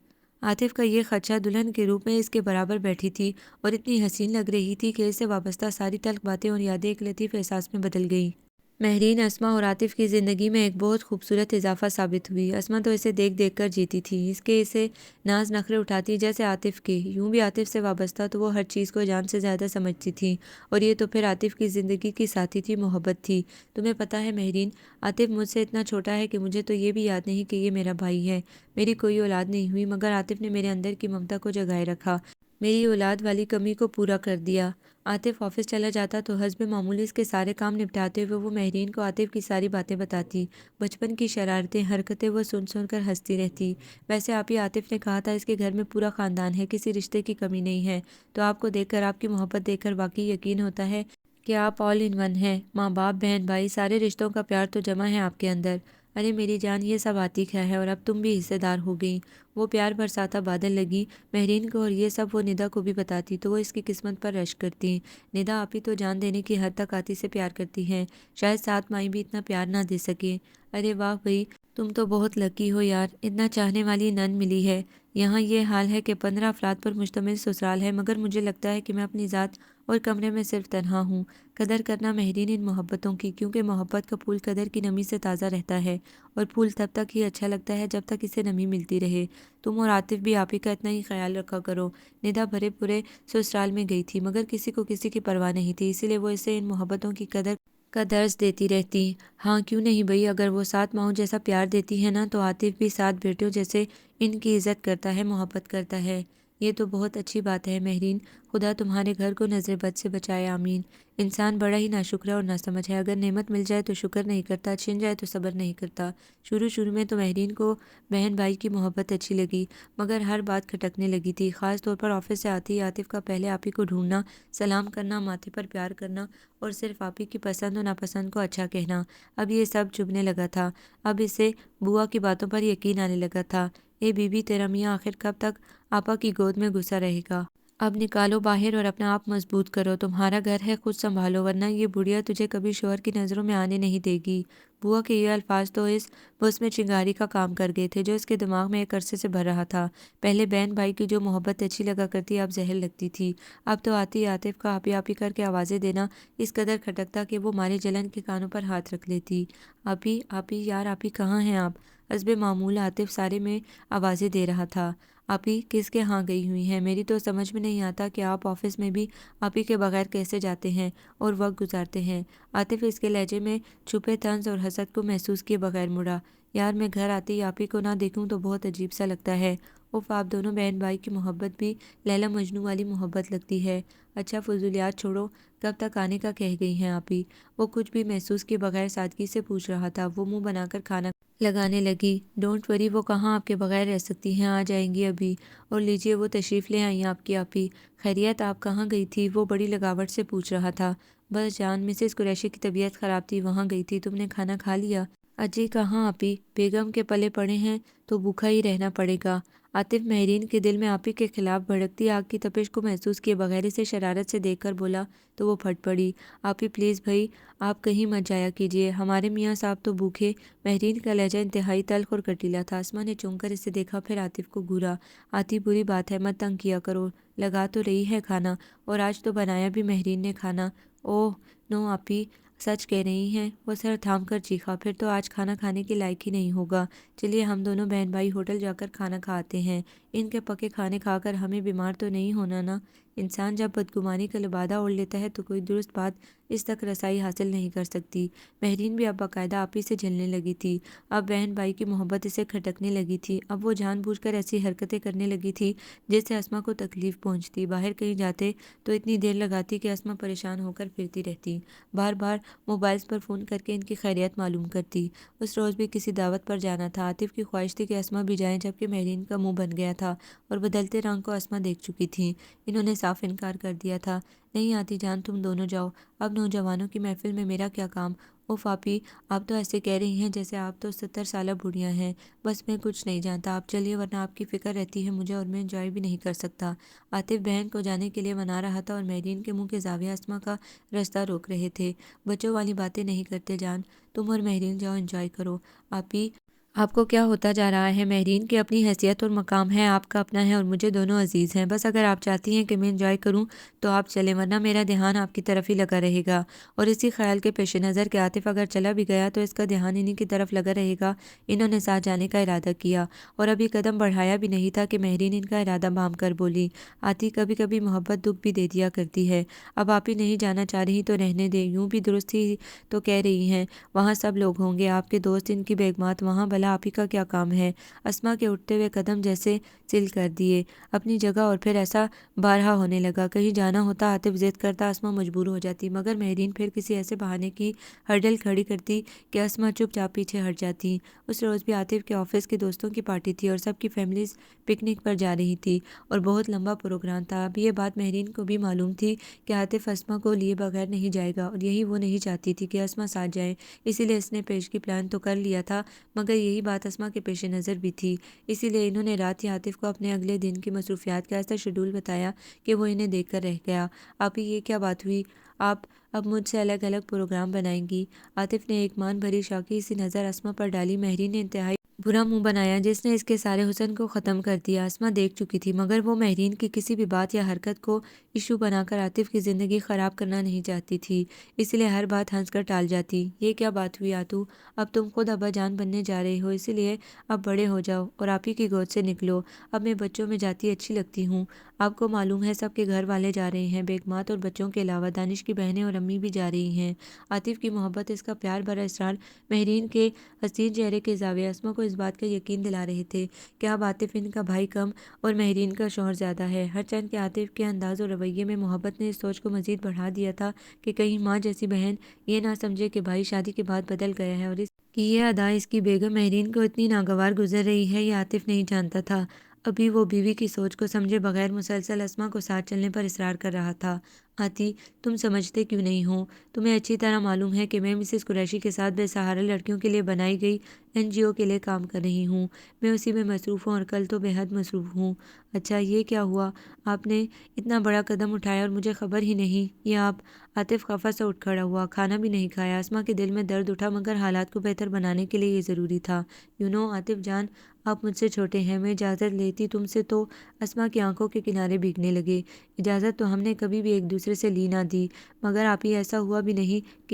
عاطف کا یہ خدشہ دلہن کے روپ میں اس کے برابر بیٹھی تھی اور اتنی حسین لگ رہی تھی کہ اس سے وابستہ ساری تلخ باتیں اور یادیں ایک لطیف احساس میں بدل گئیں۔ مہرین اسما اور عاطف کی زندگی میں ایک بہت خوبصورت اضافہ ثابت ہوئی۔ اسما تو اسے دیکھ دیکھ کر جیتی تھی، اسے ناز نخرے اٹھاتی جیسے عاطف کے۔ یوں بھی عاطف سے وابستہ تو وہ ہر چیز کو جان سے زیادہ سمجھتی تھی، اور یہ تو پھر عاطف کی زندگی کی ساتھی تھی، محبت تھی۔ تمہیں پتہ ہے مہرین، عاطف مجھ سے اتنا چھوٹا ہے کہ مجھے تو یہ بھی یاد نہیں کہ یہ میرا بھائی ہے۔ میری کوئی اولاد نہیں ہوئی، مگر عاطف نے میرے اندر کی ممتا کو جگائے رکھا، میری اولاد والی کمی کو پورا کر دیا۔ عاطف آفس چلا جاتا تو حسب معمول اس کے سارے کام نپٹاتے ہوئے وہ مہرین کو عاطف کی ساری باتیں بتاتی، بچپن کی شرارتیں، حرکتیں وہ سن سن کر ہنستی رہتی۔ ویسے آپ ہی عاطف نے کہا تھا اس کے گھر میں پورا خاندان ہے، کسی رشتے کی کمی نہیں ہے، تو آپ کو دیکھ کر، آپ کی محبت دیکھ کر واقعی یقین ہوتا ہے کہ آپ آل ان ون ہیں، ماں باپ بہن بھائی سارے رشتوں کا پیار تو جمع ہے آپ کے اندر۔ ارے میری جان، یہ سب آتی کیا ہے، اور اب تم بھی حصے دار ہو گئی۔ وہ پیار برساتا بادل لگی مہرین کو، اور یہ سب وہ ندا کو بھی بتاتی تو وہ اس کی قسمت پر رشک کرتی۔ ندا آپی تو جان دینے کی حد تک آتی سے پیار کرتی ہیں، شاید 7 مائی بھی اتنا پیار نہ دے سکے۔ ارے واہ بھئی، تم تو بہت لکی ہو یار، اتنا چاہنے والی نن ملی ہے۔ یہاں یہ حال ہے کہ 15 افراد پر مشتمل سسرال ہے، مگر مجھے لگتا ہے کہ میں اپنی ذات اور کمرے میں صرف تنہا ہوں۔ قدر کرنا مہرین ان محبتوں کی، کیونکہ محبت کا پھول قدر کی نمی سے تازہ رہتا ہے، اور پھول تب تک ہی اچھا لگتا ہے جب تک اسے نمی ملتی رہے۔ تم اور عاطف بھی آپ ہی کا اتنا ہی خیال رکھا کرو۔ ندا بھرے پورے سسرال میں گئی تھی، مگر کسی کو کسی کی پرواہ نہیں تھی، اسی لیے وہ اسے ان محبتوں کی قدر کا درس دیتی رہتی۔ ہاں کیوں نہیں بھئی، اگر وہ 7 ماہوں جیسا پیار دیتی ہے نا، تو عاطف بھی 7 بیٹوں جیسے ان کی عزت کرتا ہے، محبت کرتا ہے۔ یہ تو بہت اچھی بات ہے مہرین، خدا تمہارے گھر کو نظر بد سے بچائے، آمین۔ انسان بڑا ہی ناشکرا اور ناسمجھ ہے، اگر نعمت مل جائے تو شکر نہیں کرتا، چھن جائے تو صبر نہیں کرتا۔ شروع میں تو مہرین کو بہن بھائی کی محبت اچھی لگی، مگر ہر بات کھٹکنے لگی تھی، خاص طور پر آفس سے آتی ہی عاطف کا پہلے آپی کو ڈھونڈنا، سلام کرنا، ماتھے پر پیار کرنا اور صرف آپی کی پسند و ناپسند کو اچھا کہنا۔ اب یہ سب چبھنے لگا تھا، اب اسے بوا کی باتوں پر یقین آنے لگا تھا۔ اے بی بی، تیرا میاں آخر کب تک آپا کی گود میں گھسا رہے گا؟ اب نکالو باہر اور اپنا آپ مضبوط کرو، تمہارا گھر ہے، خود سنبھالو، ورنہ یہ بڑھیا تجھے کبھی شوہر کی نظروں میں آنے نہیں دے گی۔ بوا کے یہ الفاظ تو اس بس میں چنگاری کا کام کر گئے تھے جو اس کے دماغ میں ایک عرصے سے بھر رہا تھا۔ پہلے بہن بھائی کی جو محبت اچھی لگا کرتی اب زہر لگتی تھی، اب تو آتی عاطف کا آپی آپی کر کے آوازیں دینا اس قدر کھٹکتا کہ وہ مارے جلن کے کانوں پر ہاتھ رکھ لیتی۔ آپی آپی، یار آپی کہاں ہیں آپ؟ حسب معمول عاطف سارے میں آوازیں دے رہا تھا۔ آپی کس کے ہاں گئی ہوئی ہیں؟ میری تو سمجھ میں نہیں آتا کہ آپ آفس میں بھی آپی کے بغیر کیسے جاتے ہیں اور وقت گزارتے ہیں۔ عاطف اس کے لہجے میں چھپے طنز اور حسد کو محسوس کیے بغیر مڑا۔ یار میں گھر آتے ہی آپی کو نہ دیکھوں تو بہت عجیب سا لگتا ہے۔ اف، آپ دونوں بہن بھائی کی محبت بھی لیلا مجنوں والی محبت لگتی ہے۔ اچھا فضولیات چھوڑو، کب تک آنے کا کہہ گئی ہیں آپی؟ وہ کچھ بھی محسوس کیے بغیر سادگی سے پوچھ رہا تھا۔ وہ منہ بنا کر کھانا لگانے لگی۔ ڈونٹ وری، وہ کہاں آپ کے بغیر رہ سکتی ہیں، آ جائیں گی ابھی۔ اور لیجیے وہ تشریف لے آئی آپ کی آپی۔ خیریت، آپ کہاں گئی تھی؟ وہ بڑی لگاوٹ سے پوچھ رہا تھا۔ بس جان، مسز قریشی کی طبیعت خراب تھی، وہاں گئی تھی۔ تم نے کھانا کھا لیا؟ اجی کہاں آپی، بیگم کے پلے پڑے ہیں تو بھوکا ہی رہنا پڑے گا۔ عاطف مہرین کے دل میں آپی کے خلاف بھڑکتی آگ کی تپش کو محسوس کیے بغیر اسے شرارت سے دیکھ کر بولا تو وہ پھٹ پڑی۔ آپی پلیز بھائی، آپ کہیں مت جایا کیجیے، ہمارے میاں صاحب تو بھوکے۔ مہرین کا لہجہ انتہائی تلخ اور کٹیلا تھا۔ اسما نے چونک کر اسے دیکھا، پھر عاطف کو گھورا۔ آتی بری بات ہے، مت تنگ کیا کرو، لگا تو رہی ہے کھانا، اور آج تو بنایا بھی مہرین نے کھانا۔ اوہ نو آپی، سچ کہہ رہی ہیں؟ وہ سر تھام کر چیخا، پھر تو آج کھانا کھانے کے لائق ہی نہیں ہوگا۔ چلیے ہم دونوں بہن بھائی ہوٹل جا کر کھانا کھاتے ہیں، ان کے پکے کھانے کھا کر ہمیں بیمار تو نہیں ہونا نا؟ انسان جب بدگمانی کا لبادہ اوڑھ لیتا ہے تو کوئی درست بات اس تک رسائی حاصل نہیں کر سکتی۔ مہرین بھی اب باقاعدہ آپی سے جلنے لگی تھی، اب بہن بھائی کی محبت اسے کھٹکنے لگی تھی، اب وہ جان بوجھ کر ایسی حرکتیں کرنے لگی تھی جس سے اسما کو تکلیف پہنچتی۔ باہر کہیں جاتے تو اتنی دیر لگاتی کہ اسما پریشان ہو کر پھرتی رہتی، بار بار موبائلز پر فون کر کے ان کی خیریت معلوم کرتی۔ اس روز بھی کسی دعوت پر جانا تھا، عاطف کی خواہش تھی کہ اسما بھی جائیں، جبکہ مہرین کا منہ بن گیا تھا اور بدلتے رنگ کو اسما دیکھ چکی تھی۔ انہوں نے صاف انکار کر دیا تھا۔ نہیں آتی جان، تم دونوں جاؤ، اب نوجوانوں کی محفل میں میرا کیا کام؟ اوف آپی، آپ تو ایسے کہہ رہی ہیں جیسے آپ تو 70 سالہ بوڑھیاں ہیں۔ بس میں کچھ نہیں جانتا، آپ چلیے ورنہ آپ کی فکر رہتی ہے مجھے اور میں انجوائے بھی نہیں کر سکتا۔ عاطف بہن کو جانے کے لیے منا رہا تھا اور مہرین کے منہ کے زاویہ اسما کا راستہ روک رہے تھے۔ بچوں والی باتیں نہیں کرتے جان، تم اور مہرین جاؤ، انجوائے کرو۔ آپی آپ کو کیا ہوتا جا رہا ہے؟ مہرین کی اپنی حیثیت اور مقام ہے، آپ کا اپنا ہے، اور مجھے دونوں عزیز ہیں۔ بس اگر آپ چاہتی ہیں کہ میں انجوائے کروں تو آپ چلیں، ورنہ میرا دھیان آپ کی طرف ہی لگا رہے گا۔ اور اسی خیال کے پیش نظر کہ عاطف اگر چلا بھی گیا تو اس کا دھیان انہی کی طرف لگا رہے گا، انہوں نے ساتھ جانے کا ارادہ کیا، اور ابھی قدم بڑھایا بھی نہیں تھا کہ مہرین ان کا ارادہ بھانپ کر بولی، آتی کبھی کبھی محبت دکھ بھی دے دیا کرتی ہے۔ اب آپ ہی نہیں جانا چاہ رہی تو رہنے دیں، یوں بھی درست ہی تو کہہ رہی ہیں، وہاں سب لوگ ہوں گے، آپ کے دوست، ان کی بیگمات، وہاں بھلا آپ ہی کا کیا کام ہے؟ اسما کے اٹھتے ہوئے قدم جیسے سل کر دیے اپنی جگہ، اور پھر ایسا بارہا ہونے لگا، کہیں جانا ہوتا عاطف ضد کرتا، اسما مجبور ہو جاتی، مگر مہرین پھر کسی ایسے بہانے کی ہرڈل کھڑی کرتی کہ اسما چپ چاپ پیچھے ہٹ جاتی۔ اس روز بھی عاطف کے آفس کے دوستوں کی پارٹی تھی اور سب کی فیملیز پکنک پر جا رہی تھی، اور بہت لمبا پروگرام تھا۔ اب یہ بات مہرین کو بھی معلوم تھی کہ عاطف اسما کو لیے بغیر نہیں جائے گا، اور یہی وہ نہیں چاہتی تھی کہ اسما ساتھ جائے، اسی لیے اس نے پیشگی پلان تو کر لیا تھا، مگر یہی بات اسما کے پیش نظر بھی تھی، اسی لیے انہوں نے رات ہی عاطف کو اپنے اگلے دن کی مصروفیات کا ایسا شیڈول بتایا کہ وہ انہیں دیکھ کر رہ گیا۔ آپی یہ کیا بات ہوئی؟ آپ اب مجھ سے الگ الگ پروگرام بنائیں گی؟ عاطف نے ایک مان بھری شوقی سی نظر اسما پر ڈالی۔ مہرین نے انتہائی برا منہ بنایا جس نے اس کے سارے حسن کو ختم کر دیا۔ اسما دیکھ چکی تھی، مگر وہ مہرین کی کسی بھی بات یا حرکت کو ایشو بنا کر عاطف کی زندگی خراب کرنا نہیں چاہتی تھی، اس لیے ہر بات ہنس کر ٹال جاتی۔ یہ کیا بات ہوئی آتو؟ اب تم خود ابا جان بننے جا رہے ہو، اسی لیے اب بڑے ہو جاؤ اور آپ ہی کی گود سے نکلو۔ اب میں بچوں میں جاتی اچھی لگتی ہوں، آپ کو معلوم ہے سب کے گھر والے جا رہے ہیں، بیگمات اور بچوں کے علاوہ دانش کی بہنیں اور امی بھی جا رہی ہیں۔ عاطف کی محبت، اس کا پیار بھرا اصرار مہرین کے حسین چہرے کے زاویہ اسما کو اس بات کا یقین دلا رہے تھے کہ اب عاطف ان کا بھائی کم اور مہرین کا شوہر زیادہ ہے۔ ہر چند کے عاطف کے انداز اور رویے میں محبت نے اس سوچ کو مزید بڑھا دیا تھا کہ کہیں ماں جیسی بہن یہ نہ سمجھے کہ بھائی شادی کے بعد بدل گیا ہے، اور اس کی یہ ادا اس کی بیگم مہرین کو اتنی ناگوار گزر رہی ہے، یہ عاطف نہیں جانتا تھا۔ ابھی وہ بیوی کی سوچ کو سمجھے بغیر مسلسل اسما کو ساتھ چلنے پر اصرار کر رہا تھا۔ آتی، تم سمجھتے کیوں نہیں ہو؟ تمہیں اچھی طرح معلوم ہے کہ میں مسز قریشی کے ساتھ بے سہارا لڑکیوں کے لیے بنائی گئی NGO کے لیے کام کر رہی ہوں۔ میں اسی میں مصروف ہوں اور کل تو بے حد مصروف ہوں۔ اچھا، یہ کیا ہوا؟ آپ نے اتنا بڑا قدم اٹھایا اور مجھے خبر ہی نہیں؟ یہ آپ؟ عاطف خفا سے اٹھ کھڑا ہوا۔ کھانا بھی نہیں کھایا؟ اسما کے دل میں درد اٹھا، مگر حالات کو بہتر بنانے کے لیے یہ ضروری تھا۔ عاطف جان، آپ مجھ سے چھوٹے ہیں، میں اجازت لیتی تم سے تو اسما کی آنکھوں کے کنارے بھیگنے لگے۔ اجازت تو ہم نے کبھی بھی ایک دوسرے سے لی نہ دی، مگر آپ ہی ایسا ہوا بھی نہیں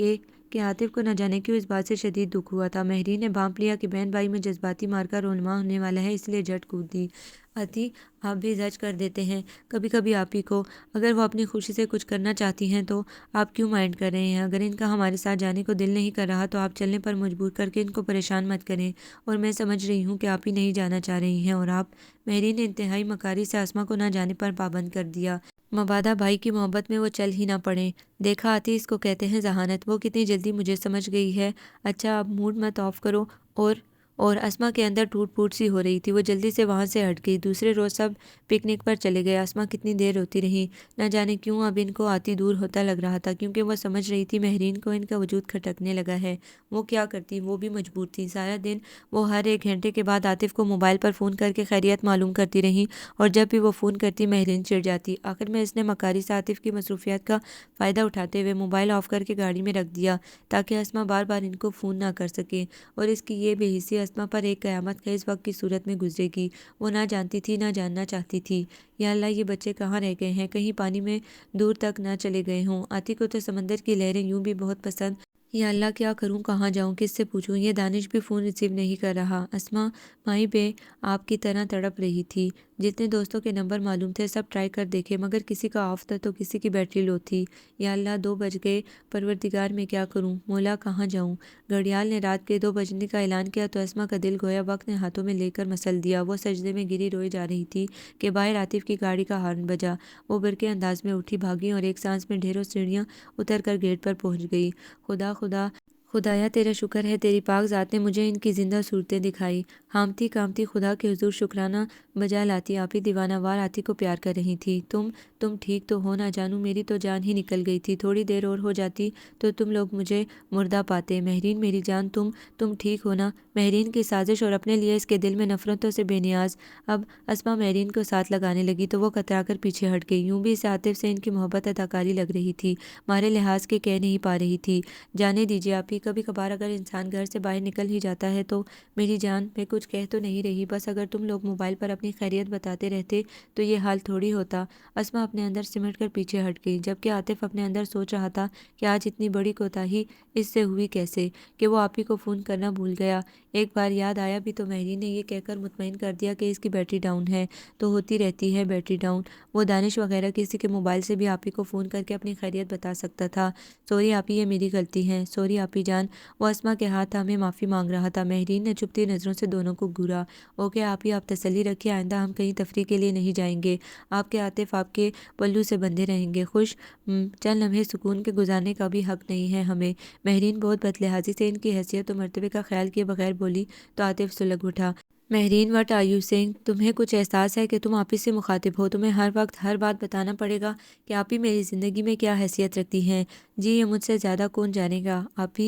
کہ عاطف کو نہ جانے کیوں اس بات سے شدید دکھ ہوا تھا۔ مہرین نے بھانپ لیا کہ بہن بھائی میں جذباتی مارکا رونما ہونے والا ہے، اس لیے جھٹ کود دی۔ آتی، آپ بھی زج کر دیتے ہیں کبھی کبھی آپ ہی کو۔ اگر وہ اپنی خوشی سے کچھ کرنا چاہتی ہیں تو آپ کیوں مائنڈ کر رہے ہیں؟ اگر ان کا ہمارے ساتھ جانے کو دل نہیں کر رہا تو آپ چلنے پر مجبور کر کے ان کو پریشان مت کریں، اور میں سمجھ رہی ہوں کہ آپ ہی نہیں جانا چاہ رہی ہیں، اور آپ۔ مہرین نے انتہائی مکاری سے اسما کو نہ جانے پر پابند کر دیا۔ مبادا بھائی کی محبت میں وہ چل ہی نہ پڑیں۔ دیکھا آتی، اس کو کہتے ہیں ذہانت۔ وہ کتنی جلدی مجھے سمجھ گئی ہے۔ اچھا، اب موڈ مت آف کرو۔ اور اسما کے اندر ٹوٹ پھوٹ سی ہو رہی تھی، وہ جلدی سے وہاں سے ہٹ گئی۔ دوسرے روز سب پکنک پر چلے گئے۔ اسما کتنی دیر روتی رہی، نہ جانے کیوں اب ان کو آتی دور ہوتا لگ رہا تھا، کیونکہ وہ سمجھ رہی تھی مہرین کو ان کا وجود کھٹکنے لگا ہے۔ وہ کیا کرتی، وہ بھی مجبور تھی۔ سارا دن وہ ہر ایک گھنٹے کے بعد عاطف کو موبائل پر فون کر کے خیریت معلوم کرتی رہی، اور جب بھی وہ فون کرتی مہرین چڑ جاتی۔ آخر میں اس نے مکاری سے عاطف کی مصروفیات کا فائدہ اٹھاتے ہوئے موبائل آف کر کے گاڑی میں رکھ دیا تاکہ اسما بار بار ان کو فون نہ کر سکے، اور اس کی یہ بے حسی اسما پر ایک قیامت خیز وقت کی صورت میں گزرے گی۔ وہ نہ جانتی تھی، نہ جاننا چاہتی تھی۔ یا اللہ، یہ بچے کہاں رہ گئے ہیں؟ کہیں پانی میں دور تک نہ چلے گئے ہوں۔ آتی کو تو سمندر کی لہریں یوں بھی بہت پسند۔ یا اللہ، کیا کروں، کہاں جاؤں، کس سے پوچھوں؟ یہ دانش بھی فون ریسیو نہیں کر رہا۔ اسما مائی بے آپ کی طرح تڑپ رہی تھی۔ جتنے دوستوں کے نمبر معلوم تھے سب ٹرائی کر دیکھے، مگر کسی کا آف تھا تو کسی کی بیٹری لو تھی۔ یا اللہ، 2 بج گئے، پروردگار میں کیا کروں، مولا کہاں جاؤں؟ گھڑیال نے رات کے 2 بجنے کا اعلان کیا تو اسما کا دل گویا وقت نے ہاتھوں میں لے کر مسل دیا۔ وہ سجدے میں گری روئے جا رہی تھی کہ باہر عاطف کی گاڑی کا ہارن بجا۔ وہ برقے انداز میں اٹھی، بھاگی اور ایک سانس میں ڈھیروں سیڑھیاں اتر کر گیٹ پر پہنچ گئی۔ خدایا تیرا شکر ہے، تیری پاک ذات نے مجھے ان کی زندہ صورتیں دکھائی۔ ہامتی کامتی خدا کے حضور شکرانہ بجا لاتی آپ ہی دیوانہ وار آتی کو پیار کر رہی تھی۔ تم ٹھیک تو ہو؟ نہ جانوں، میری تو جان ہی نکل گئی تھی۔ تھوڑی دیر اور ہو جاتی تو تم لوگ مجھے مردہ پاتے۔ مہرین میری جان، تم ٹھیک ہو نا؟ مہرین کی سازش اور اپنے لیے اس کے دل میں نفرتوں سے بے نیاز اب اسما مہرین کو ساتھ لگانے لگی تو وہ کترا کر پیچھے ہٹ گئی۔ یوں بھی اسے عاطف سے ان کی محبت اداکاری لگ رہی تھی، مارے لحاظ کے کہہ نہیں پا رہی تھی۔ جانے دیجیے آپ ہی، کبھی کبھار اگر انسان گھر سے باہر نکل ہی جاتا ہے تو۔ میری جان، میں کچھ کہہ تو نہیں رہی، بس اگر تم لوگ موبائل پر اپنی خیریت بتاتے رہتے تو یہ حال تھوڑی ہوتا۔ اسما اپنے اندر سمٹ کر پیچھے ہٹ گئی، جبکہ عاطف اپنے اندر سوچ رہا تھا کہ آج اتنی بڑی کوتاہی اس سے ہوئی کیسے کہ وہ آپ ہی کو فون کرنا بھول گیا۔ ایک بار یاد آیا بھی تو مہرین نے یہ کہہ کر مطمئن کر دیا کہ اس کی بیٹری ڈاؤن ہے، تو ہوتی رہتی ہے بیٹری ڈاؤن۔ وہ دانش وغیرہ کسی کے موبائل سے بھی آپ ہی کو فون کر کے اپنی خیریت بتا سکتا تھا۔ سوری آپ ہی، یہ میری غلطی ہے، سوری آپ ہی جان۔ وہ اسما کے ہاتھ تھامے معافی مانگ رہا تھا۔ مہرین نے چپتی نظروں سے دونوں کو گھورا۔ اوکے آپ ہی، آپ تسلی رکھیے، آئندہ ہم کہیں تفریح کے لیے نہیں جائیں گے۔ آپ کے عاطف آپ کے پلو سے بندھے رہیں گے۔ خوش چند لمحے سکون کے گزارنے کا بھی حق نہیں ہے ہمیں؟ مہرین بہت بدلحاظی سے ان کی حیثیت و مرتبے کا خیال کیے بغیر بولی تو عاطف سلگ اٹھا۔ Mehreen what are you seeing? تمہیں کچھ احساس ہے کہ تم آپ ہی سے مخاطب ہو؟ تمہیں ہر وقت ہر بات بتانا پڑے گا کہ آپ ہی میری زندگی میں کیا حیثیت رکھتی ہیں؟ جی، یہ مجھ سے زیادہ کون جانے گا؟ آپ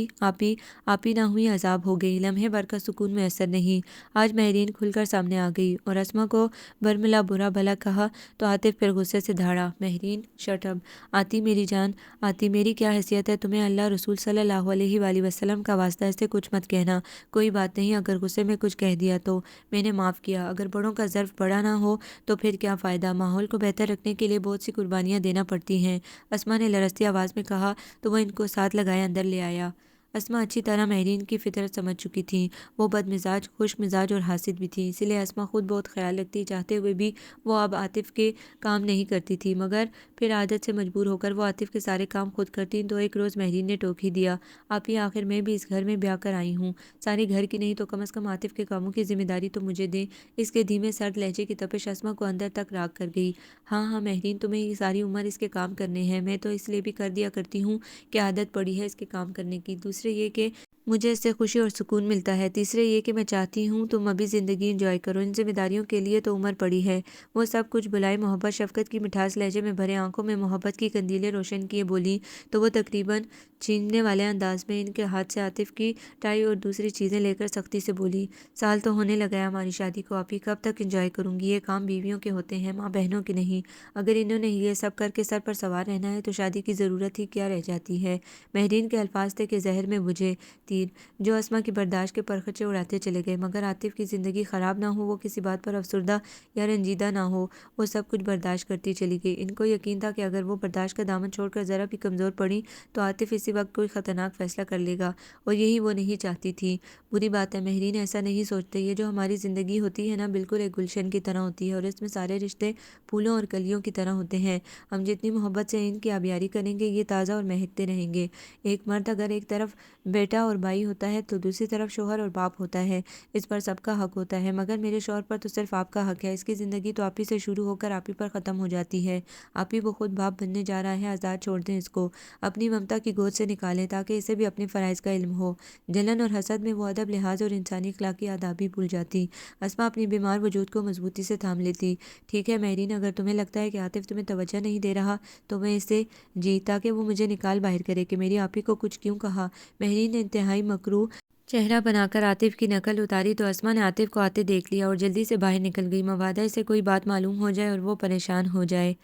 ہی نہ ہوئی عذاب ہو گئی، لمحے بھر کا سکون میسر نہیں۔ آج مہرین کھل کر سامنے آ گئی اور اسما کو برملا برا بھلا کہا تو عاطف پھر غصے سے دھاڑا۔ Mehreen shut up. آتی میری جان، آتی میری کیا حیثیت ہے؟ تمہیں اللہ رسول صلی اللہ علیہ وآلہ وسلم کا واسطہ ایسے کچھ مت کہنا۔ کوئی بات نہیں، اگر غصے میں کچھ کہہ دیا تو میں نے معاف کیا۔ اگر بڑوں کا ظرف بڑا نہ ہو تو پھر کیا فائدہ؟ ماحول کو بہتر رکھنے کے لیے بہت سی قربانیاں دینا پڑتی ہیں، اسما نے لرزتی آواز میں کہا تو وہ ان کو ساتھ لگائے اندر لے آیا۔ اسما اچھی طرح مہرین کی فطرت سمجھ چکی تھی۔ وہ بد مزاج، خوش مزاج اور حاسد بھی تھی، اسی لیے اسما خود بہت خیال رکھتی چاہتے ہوئے بھی وہ اب عاطف کے کام نہیں کرتی تھی، مگر پھر عادت سے مجبور ہو کر وہ عاطف کے سارے کام خود کرتی۔ تو ایک روز مہرین نے ٹوک ہی دیا، آپ ہی آخر میں بھی اس گھر میں بیاہ کر آئی ہوں، سارے گھر کی نہیں تو کم از کم عاطف کے کاموں کی ذمہ داری تو مجھے دیں۔ اس کے دھیمے سرد لہجے کی تپش اسما کو اندر تک راغ کر گئی۔ ہاں ہاں مہرین، تمہیں یہ ساری عمر اس کے کام کرنے ہیں، میں تو اس لیے بھی کر دیا کرتی ہوں کہ عادت پڑی ہے اس کے کام کرنے کی، دوسرے یہ کہ مجھے اس سے خوشی اور سکون ملتا ہے، تیسرے یہ کہ میں چاہتی ہوں تم ابھی زندگی انجوائے کرو، ان ذمہ داریوں کے لیے تو عمر پڑی ہے۔ وہ سب کچھ بلائے محبت شفقت کی مٹھاس لہجے میں بھرے آنکھوں میں محبت کی قندیلیں روشن کیے بولی تو وہ تقریباً چھیننے والے انداز میں ان کے ہاتھ سے عاطف کی ٹائی اور دوسری چیزیں لے کر سختی سے بولی، سال تو ہونے لگا ہے ہماری شادی کو، آپ ہی کب تک انجوائے کروں گی؟ یہ کام بیویوں کے ہوتے ہیں، ماں بہنوں کے نہیں۔ اگر انہوں نے یہ سب کر کے سر پر سوار رہنا ہے تو شادی کی ضرورت ہی کیا رہ جاتی ہے؟ مہرین کے الفاظ تھے کہ زہر میں بجھے تیر جو اسما کی برداشت کے پرخچے اڑاتے چلے گئے، مگر عاطف کی زندگی خراب نہ ہو، وہ کسی بات پر افسردہ یا رنجیدہ نہ ہو، وہ سب کچھ برداشت کرتی چلی گئی۔ ان کو یقین تھا کہ اگر وہ برداشت کا دامن چھوڑ کر ذرا بھی کمزور پڑی تو عاطف اسی وقت کوئی خطرناک فیصلہ کر لے گا، اور یہی وہ نہیں چاہتی تھی۔ بری بات ہے مہرین، ایسا نہیں سوچتے، یہ جو ہماری زندگی ہوتی ہے نا، بالکل ایک گلشن کی طرح ہوتی ہے، اور اس میں سارے رشتے پھولوں اور کلیوں کی طرح ہوتے ہیں، ہم جتنی محبت سے ان کی آبیاری کریں گے یہ تازہ اور مہکتے رہیں گے۔ ایک مرد اگر ایک طرف بیٹا اور بھائی ہوتا ہے تو دوسری طرف شوہر اور باپ ہوتا ہے، اس پر سب کا حق ہوتا ہے، مگر میرے شوہر پر تو صرف آپ کا حق ہے، اس کی زندگی تو آپ ہی سے شروع ہو کر آپ ہی پر ختم ہو جاتی ہے، آپ ہی وہ خود باپ بننے جا رہا ہے، آزاد چھوڑ دیں اس کو، اپنی ممتا کی گود سے نکالیں تاکہ اسے بھی اپنے فرائض کا علم ہو۔ جلن اور حسد میں وہ ادب لحاظ اور انسانی اخلاقی آداب بھی بھول جاتی۔ اسما اپنی بیمار وجود کو مضبوطی سے تھام لیتی۔ ٹھیک ہے مہرین، اگر تمہیں لگتا ہے کہ عاطف تمہیں توجہ نہیں دے رہا تو میں اسے جی تاکہ وہ مجھے نکال باہر کرے کہ میری آپ ہی کو کچھ کیوں کہا۔ مہرین نے انتہائی مکروہ چہرہ بنا کر عاطف کی نقل اتاری تو اسما نے عاطف کو آتے دیکھ لیا اور جلدی سے باہر نکل گئی، مبادا اسے کوئی بات معلوم ہو جائے اور وہ پریشان ہو جائے۔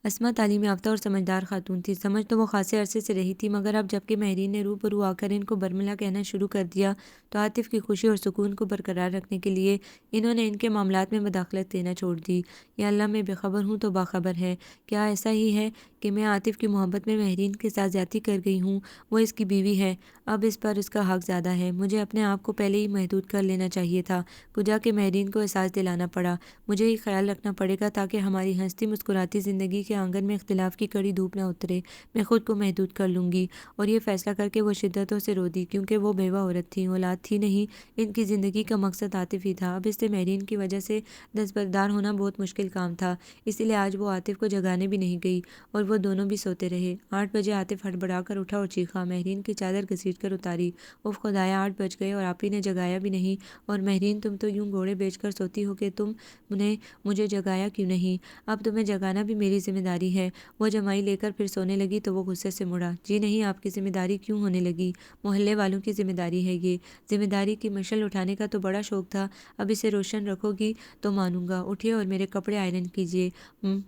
اسما تعلیم یافتہ اور سمجھدار خاتون تھی، سمجھ تو وہ خاصے عرصے سے رہی تھی، مگر اب جب کہ مہرین نے روبرو آ کر ان کو برملا کہنا شروع کر دیا تو عاطف کی خوشی اور سکون کو برقرار رکھنے کے لیے انہوں نے ان کے معاملات میں مداخلت دینا چھوڑ دی۔ یا اللہ، میں بے خبر ہوں تو باخبر ہے، کیا ایسا ہی ہے کہ میں عاطف کی محبت میں مہرین کے ساتھ زیادتی کر گئی ہوں؟ وہ اس کی بیوی ہے، اب اس پر اس کا حق زیادہ ہے، مجھے اپنے آپ کو پہلے ہی محدود کر لینا چاہیے تھا، کجا کہ مہرین کو احساس دلانا پڑا، مجھے ہی خیال رکھنا پڑے گا تاکہ ہماری ہنستی مسکراتی زندگی کے آنگن میں اختلاف کی کڑی دھوپ نہ اترے، میں خود کو محدود کر لوں گی۔ اور یہ فیصلہ کر کے وہ شدتوں سے رو دی، کیونکہ وہ بیوہ عورت تھی، اولاد تھی نہیں، ان کی زندگی کا مقصد عاطف ہی تھا، اب اس سے مہرین کی وجہ سے دستبردار ہونا بہت مشکل کام تھا، اسی لیے آج وہ عاطف کو جگانے بھی نہیں گئی اور وہ دونوں بھی سوتے رہے۔ 8 بجے عاطف ہڑبڑا کر اٹھا اور چیخا، مہرین کی چادر گھسیٹ کر اتاری، اف خدایا 8 بج گئے اور آپ ہی نے جگایا بھی نہیں، اور مہرین تم تو یوں گھوڑے بیچ کر سوتی ہو کہ تم نے مجھے جگایا کیوں نہیں؟ اب تمہیں جگانا بھی میری ذمہ داری ہے۔ وہ جمائی لے کر پھر سونے لگی تو وہ غصے سے مڑا، جی نہیں، آپ کی ذمہ داری کیوں ہونے لگی؟ محلے والوں کی ذمہ داری ہے یہ، ذمہ داری کی مشعل اٹھانے کا تو بڑا شوق تھا، اب اسے روشن رکھو گی تو مانوں گا، اٹھیے اور میرے کپڑے آئرن کیجیے،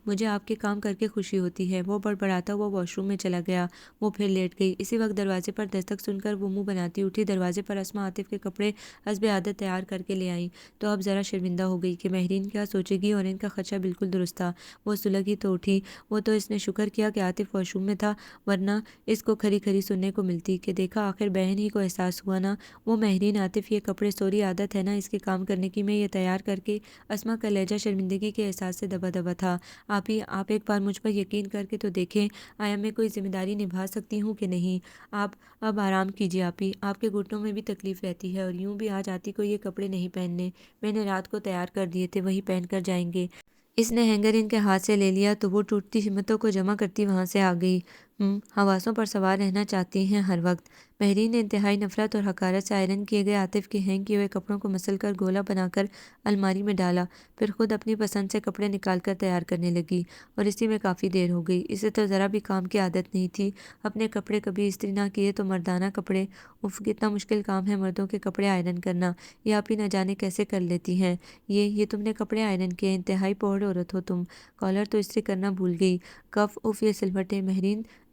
مجھے آپ کے کام کر کے خوشی ہوتی ہے۔ وہ بڑبڑاتا ہوا واش روم میں چلا گیا، وہ پھر لیٹ گئی، اسی وقت دروازے پر دستک سن کر وہ منہ بناتی اٹھی، دروازے پر اسما عاطف کے کپڑے حسب عادت تیار کر کے لے آئیں تو اب ذرا شرمندہ ہو گئی کہ مہرین کیا سوچے گی، اور ان کا خدشہ بالکل درست تھا، وہ سلگی تو اٹھی، وہ تو اس نے شکر کیا کہ عاطف واش روم میں تھا، ورنہ اس کو کھری کھری سننے کو ملتی کہ دیکھا آخر بہن ہی کو احساس ہوا نا، وہ مہرین عاطف یہ کپڑے سوری عادت ہے نا اس کے کام کرنے کی، میں یہ تیار کر کے۔ اسما کا لہجہ شرمندگی کے احساس سے دبا دبا تھا، آپ ایک بار مجھ پر یقین کر کے تو دیکھیں، آیا میں کوئی ذمہ داری نبھا سکتی ہوں کہ نہیں؟ آپ اب آرام کیجیے، آپ کے گھٹنوں میں بھی تکلیف رہتی ہے، اور یوں بھی آج آتی کو یہ کپڑے نہیں پہننے، میں نے رات کو تیار کر دیے تھے، وہی پہن کر جائیں گے۔ اس نے ہینگر ان کے ہاتھ سے لے لیا تو وہ ٹوٹتی ہمتوں کو جمع کرتی وہاں سے آ گئی۔ حواسوں پر سوار رہنا چاہتی ہیں ہر وقت۔ مہرین نے انتہائی نفرت اور حقارت سے آئرن کیے گئے عاطف کے ہینگ کیے ہوئے کپڑوں کو مسل کر گولا بنا کر الماری میں ڈالا، پھر خود اپنی پسند سے کپڑے نکال کر تیار کرنے لگی، اور اسی میں کافی دیر ہو گئی۔ اسے تو ذرا بھی کام کی عادت نہیں تھی، اپنے کپڑے کبھی استری نہ کیے تو مردانہ کپڑے، اف کتنا مشکل کام ہے مردوں کے کپڑے آئرن کرنا، یہ آپ ہی نہ جانے کیسے کر لیتی ہیں۔ یہ تم نے کپڑے آئرن کیے، انتہائی پوہڑ عورت ہو تم، کالر تو استری کرنا بھول گئی، کف، اف یہ سلوٹیں۔ مہرین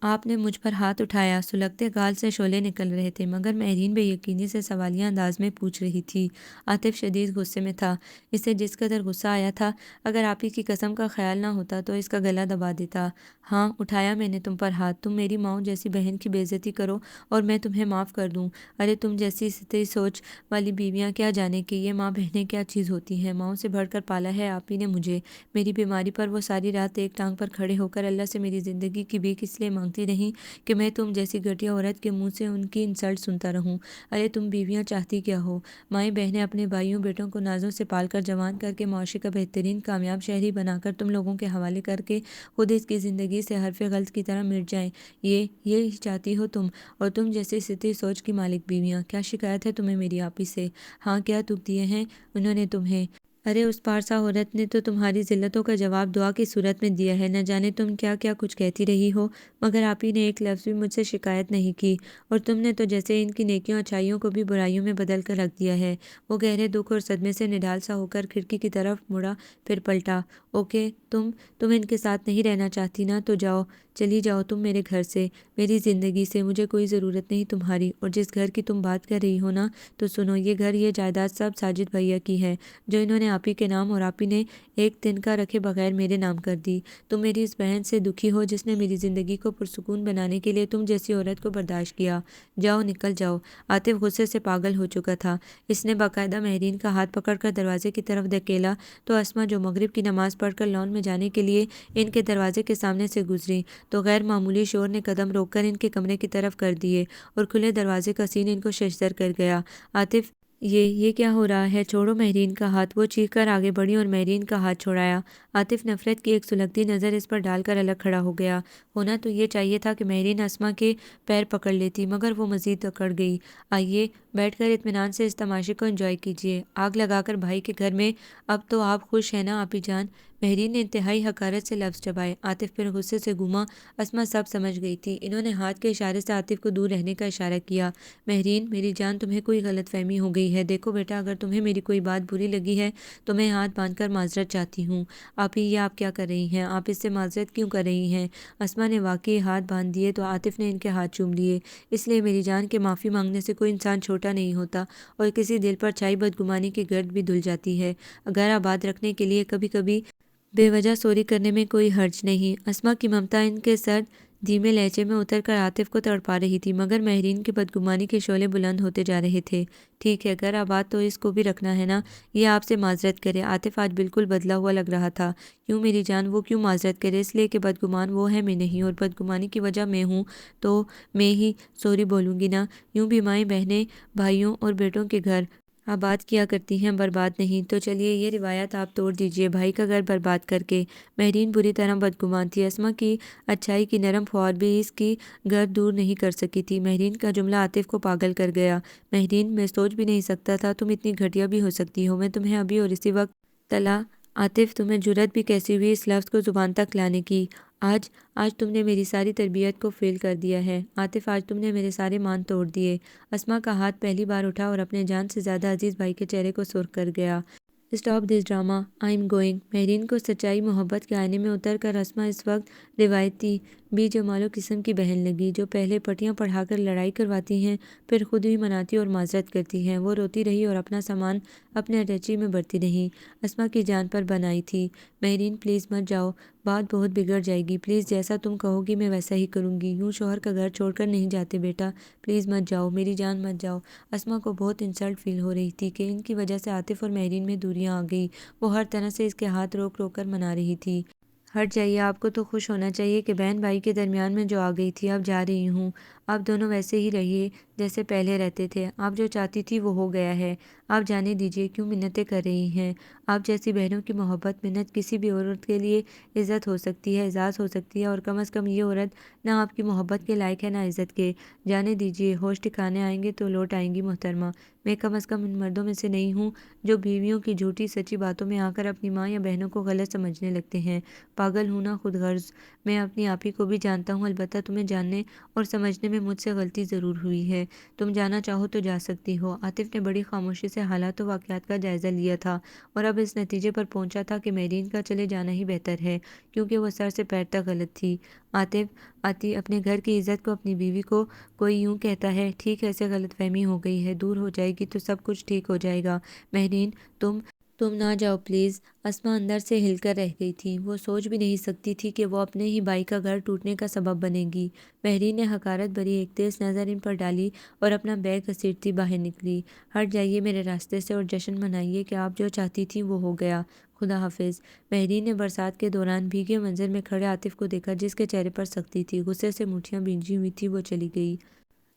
آپ نے مجھ پر ہاتھ اٹھایا۔ سلگتے گال سے شعلے نکل رہے تھے، مگر مہرین بے یقینی سے سوالیہ انداز میں پوچھ رہی تھی۔ آتف شدید غصے میں تھا۔ اسے جس قدر غصہ آیا تھا، اگر آپ ہی کی قسم کا خیال نہ ہوتا تو اس کا گلا دبا دیتا۔ ہاں، اٹھایا میں نے تم پر ہاتھ۔ تم میری ماؤں جیسی بہن کی بے عزتی کرو اور میں تمہیں معاف کر دوں۔ ارے تم جیسی سطحی سوچ والی بیویاں کیا جانے کہ یہ ماں بہنیں کیا چیز ہوتی ہیں۔ ماؤں سے بڑھ کر پالا ہے آپ ہی نے مجھے۔ میری بیماری پر وہ ساری رات ایک ٹانگ پر کھڑے ہو کر اللہ سے میری زندگی کی بھیک اس لیے مانگتی رہیں کہ میں تم جیسی گھٹیا عورت کے منہ سے ان کی انسلٹ سنتا رہوں۔ ارے تم بیویاں چاہتی کیا ہو؟ مائیں بہنیں اپنے بھائیوں بیٹوں کو نازوں سے پال کر جوان کر کے معاشرے کا بہترین کامیاب شہری بنا کر تم لوگوں کے حوالے کر کے خود اس کی زندگی سے حرف غلط کی طرح مٹ جائیں۔ یہ چاہتی ہو تم اور تم جیسی سطحی سوچ کی مالک بیویاں۔ کیا شکایت ہے تمہیں میری آپی سے؟ ہاں، کیا دکھ دیے ہیں انہوں نے تمہیں؟ ارے اس پارسا عورت نے تو تمہاری ذلتوں کا جواب دعا کی صورت میں دیا ہے۔ نہ جانے تم کیا کیا کچھ کہتی رہی ہو، مگر آپ ہی نے ایک لفظ بھی مجھ سے شکایت نہیں کی، اور تم نے تو جیسے ان کی نیکیوں اچھائیوں کو بھی برائیوں میں بدل کر رکھ دیا ہے۔ وہ گہرے دکھ اور صدمے سے نڈال سا ہو کر کھڑکی کی طرف مڑا، پھر پلٹا۔ اوکے، تم ان کے ساتھ نہیں رہنا چاہتی نا، تو جاؤ، چلی جاؤ تم میرے گھر سے، میری زندگی سے۔ مجھے کوئی ضرورت نہیں تمہاری۔ اور جس گھر کی تم بات کر رہی ہو نا، تو سنو، یہ گھر یہ جائیداد سب ساجد بھیا کی ہے، جو انہوں نے آپ ہی کے نام اور آپ ہی نے ایک تنکا رکھے بغیر میرے نام کر دی۔ تم میری اس بہن سے دکھی ہو جس نے میری زندگی کو پرسکون بنانے کے لیے تم جیسی عورت کو برداشت کیا۔ جاؤ، نکل جاؤ۔ آتف غصے سے پاگل ہو چکا تھا۔ اس نے باقاعدہ مہرین کا ہاتھ پکڑ کر دروازے کی طرف دھکیلا تو اسما، جو مغرب کی نماز پڑھ کر لان میں جانے کے لیے ان کے دروازے کے سامنے سے گزری، تو غیر معمولی شور نے قدم روک کر ان کے کمرے کی طرف کر دیے اور کھلے دروازے کا سین ان کو ششدر کر گیا۔ آتف، یہ کیا ہو رہا ہے؟ چھوڑو مہرین کا ہاتھ۔ وہ چیخ کر آگے بڑھی اور مہرین کا ہاتھ چھڑایا۔ آتف نفرت کی ایک سلگتی نظر اس پر ڈال کر الگ کھڑا ہو گیا۔ ہونا تو یہ چاہیے تھا کہ مہرین اسما کے پیر پکڑ لیتی، مگر وہ مزید اکڑ گئی۔ آئیے، بیٹھ کر اطمینان سے اس تماشے کو انجوائے کیجیے۔ آگ لگا کر بھائی کے گھر میں اب تو آپ خوش ہیں نا آپی جان؟ مہرین نے انتہائی حقارت سے لفظ چبائے۔ آتف پھر غصے سے گھوما۔ اسما سب سمجھ گئی تھی۔ انہوں نے ہاتھ کے اشارے سے آتف کو دور رہنے کا اشارہ کیا۔ مہرین میری جان، تمہیں کوئی غلط فہمی ہو گئی ہے۔ دیکھو بیٹا، اگر تمہیں میری کوئی بات بری لگی ہے تو میں ہاتھ باندھ کر معذرت چاہتی ہوں۔ آپی، یہ آپ کیا کر رہی ہیں؟ آپ اس سے معذرت کیوں کر رہی ہیں؟ اسما نے واقعی ہاتھ باندھ دیے تو آتف نے ان کے ہاتھ چوم لیے۔ اس لیے میری جان کہ معافی مانگنے سے کوئی انسان چھوٹا نہیں ہوتا، اور کسی دل پر چھائی بدگمانی کی گرد بھی دھل جاتی ہے۔ گھر آباد رکھنے کے لیے کبھی کبھی بے وجہ سوری کرنے میں کوئی حرج نہیں۔ اسما کی ممتا ان کے سرد دھیمے لہجے میں اتر کر آتف کو تڑپا رہی تھی، مگر مہرین کی بدگمانی کے شعلے بلند ہوتے جا رہے تھے۔ ٹھیک ہے، گھر آباد تو اس کو بھی رکھنا ہے نا، یہ آپ سے معذرت کرے۔ آتف آج بالکل بدلا ہوا لگ رہا تھا۔ کیوں میری جان؟ وہ کیوں معذرت کرے؟ اس لیے کہ بدگمان وہ ہے، میں نہیں، اور بدگمانی کی وجہ میں ہوں تو میں ہی سوری بولوں گی نا۔ یوں بھی مائیں بہنیں بھائیوں اور بیٹوں کے گھر آباد کیا کرتی ہیں، برباد نہیں۔ تو چلیے، یہ روایت آپ توڑ دیجیے، بھائی کا گھر برباد کر کے۔ مہرین بری طرح بدگمان تھی۔ اسما کی اچھائی کی نرم فوار بھی اس کی گرد دور نہیں کر سکی تھی۔ مہرین کا جملہ آتف کو پاگل کر گیا۔ مہرین، میں سوچ بھی نہیں سکتا تھا تم اتنی گھٹیا بھی ہو سکتی ہو۔ میں تمہیں ابھی اور اسی وقت طلاق۔ آتف، تمہیں جرأت بھی کیسی ہوئی اس لفظ کو زبان تک لانے کی؟ آج تم نے میری ساری تربیت کو فیل کر دیا ہے آتف، آج تم نے میرے سارے مان توڑ دیے۔ اسما کا ہاتھ پہلی بار اٹھا اور اپنے جان سے زیادہ عزیز بھائی کے چہرے کو سرخ کر گیا۔ Stop this drama, I am going. Mehreen کو سچائی محبت کے آئینے میں اتر کر اسما اس وقت روایتی بھی جمال و قسم کی بہن لگی، جو پہلے پٹیاں پڑھا کر لڑائی کرواتی ہیں، پھر خود ہی مناتی اور معذرت کرتی ہیں۔ وہ روتی رہی اور اپنا سامان اپنے اٹیچی میں بھرتی رہی۔ اسما کی جان پر بن آئی تھی۔ مہرین، پلیز مت جاؤ، بات بہت بگڑ جائے گی۔ پلیز، جیسا تم کہو گی میں ویسا ہی کروں گی۔ یوں شوہر کا گھر چھوڑ کر نہیں جاتے بیٹا، پلیز مت جاؤ، میری جان مت جاؤ۔ اسما کو بہت انسلٹ فیل ہو رہی تھی کہ ان کی وجہ سے آتف اور مہرین میں دوریاں آ گئی۔ وہ ہر طرح سے اس کے ہاتھ روک روک کر منا رہی تھی۔ ہٹ جائیے، آپ کو تو خوش ہونا چاہیے کہ بہن بھائی کے درمیان میں جو آ گئی تھی۔ اب جا رہی ہوں۔ آپ دونوں ویسے ہی رہیے جیسے پہلے رہتے تھے۔ آپ جو چاہتی تھی وہ ہو گیا ہے، آپ جانے دیجیے۔ کیوں منتیں کر رہی ہیں؟ آپ جیسی بہنوں کی محبت منت کسی بھی عورت کے لیے عزت ہو سکتی ہے، اعزاز ہو سکتی ہے، اور کم از کم یہ عورت نہ آپ کی محبت کے لائق ہے نہ عزت کے۔ جانے دیجیے، ہوش ٹھکانے آئیں گے تو لوٹ آئیں گی محترمہ۔ میں کم از کم ان مردوں میں سے نہیں ہوں جو بیویوں کی جھوٹی سچی باتوں میں آ کر اپنی ماں یا بہنوں کو غلط سمجھنے لگتے ہیں۔ پاگل ہوں نا خود غرض۔ میں اپنی آپ ہی کو بھی جانتا ہوں، البتہ تمہیں جاننے اور سمجھنے میں میں مجھ سے غلطی ضرور ہوئی ہے، تم جانا چاہو تو جا سکتی ہو۔ عاطف نے بڑی خاموشی سے حالات و واقعات کا جائزہ لیا تھا اور اب اس نتیجے پر پہنچا تھا کہ مہرین کا چلے جانا ہی بہتر ہے، کیونکہ وہ سر سے پیر تک غلط تھی۔ آتی اپنے گھر کی عزت کو اپنی بیوی کو کوئی یوں کہتا ہے، ٹھیک ہے، اسے غلط فہمی ہو گئی ہے، دور ہو جائے گی تو سب کچھ ٹھیک ہو جائے گا۔ مہرین، تم نہ جاؤ پلیز۔ اسما اندر سے ہل کر رہ گئی تھی، وہ سوچ بھی نہیں سکتی تھی کہ وہ اپنے ہی بھائی کا گھر ٹوٹنے کا سبب بنے گی۔ مہرین نے حقارت بھری ایک تیز نظر ان پر ڈالی اور اپنا بیگ گھسیٹتی باہر نکلی۔ ہٹ جائیے میرے راستے سے اور جشن منائیے کہ آپ جو چاہتی تھیں وہ ہو گیا، خدا حافظ۔ مہرین نے برسات کے دوران بھیگے منظر میں کھڑے عاطف کو دیکھا، جس کے چہرے پر سختی تھی، غصے سے مٹھیاں بھیجی ہوئی تھی۔ وہ چلی گئی۔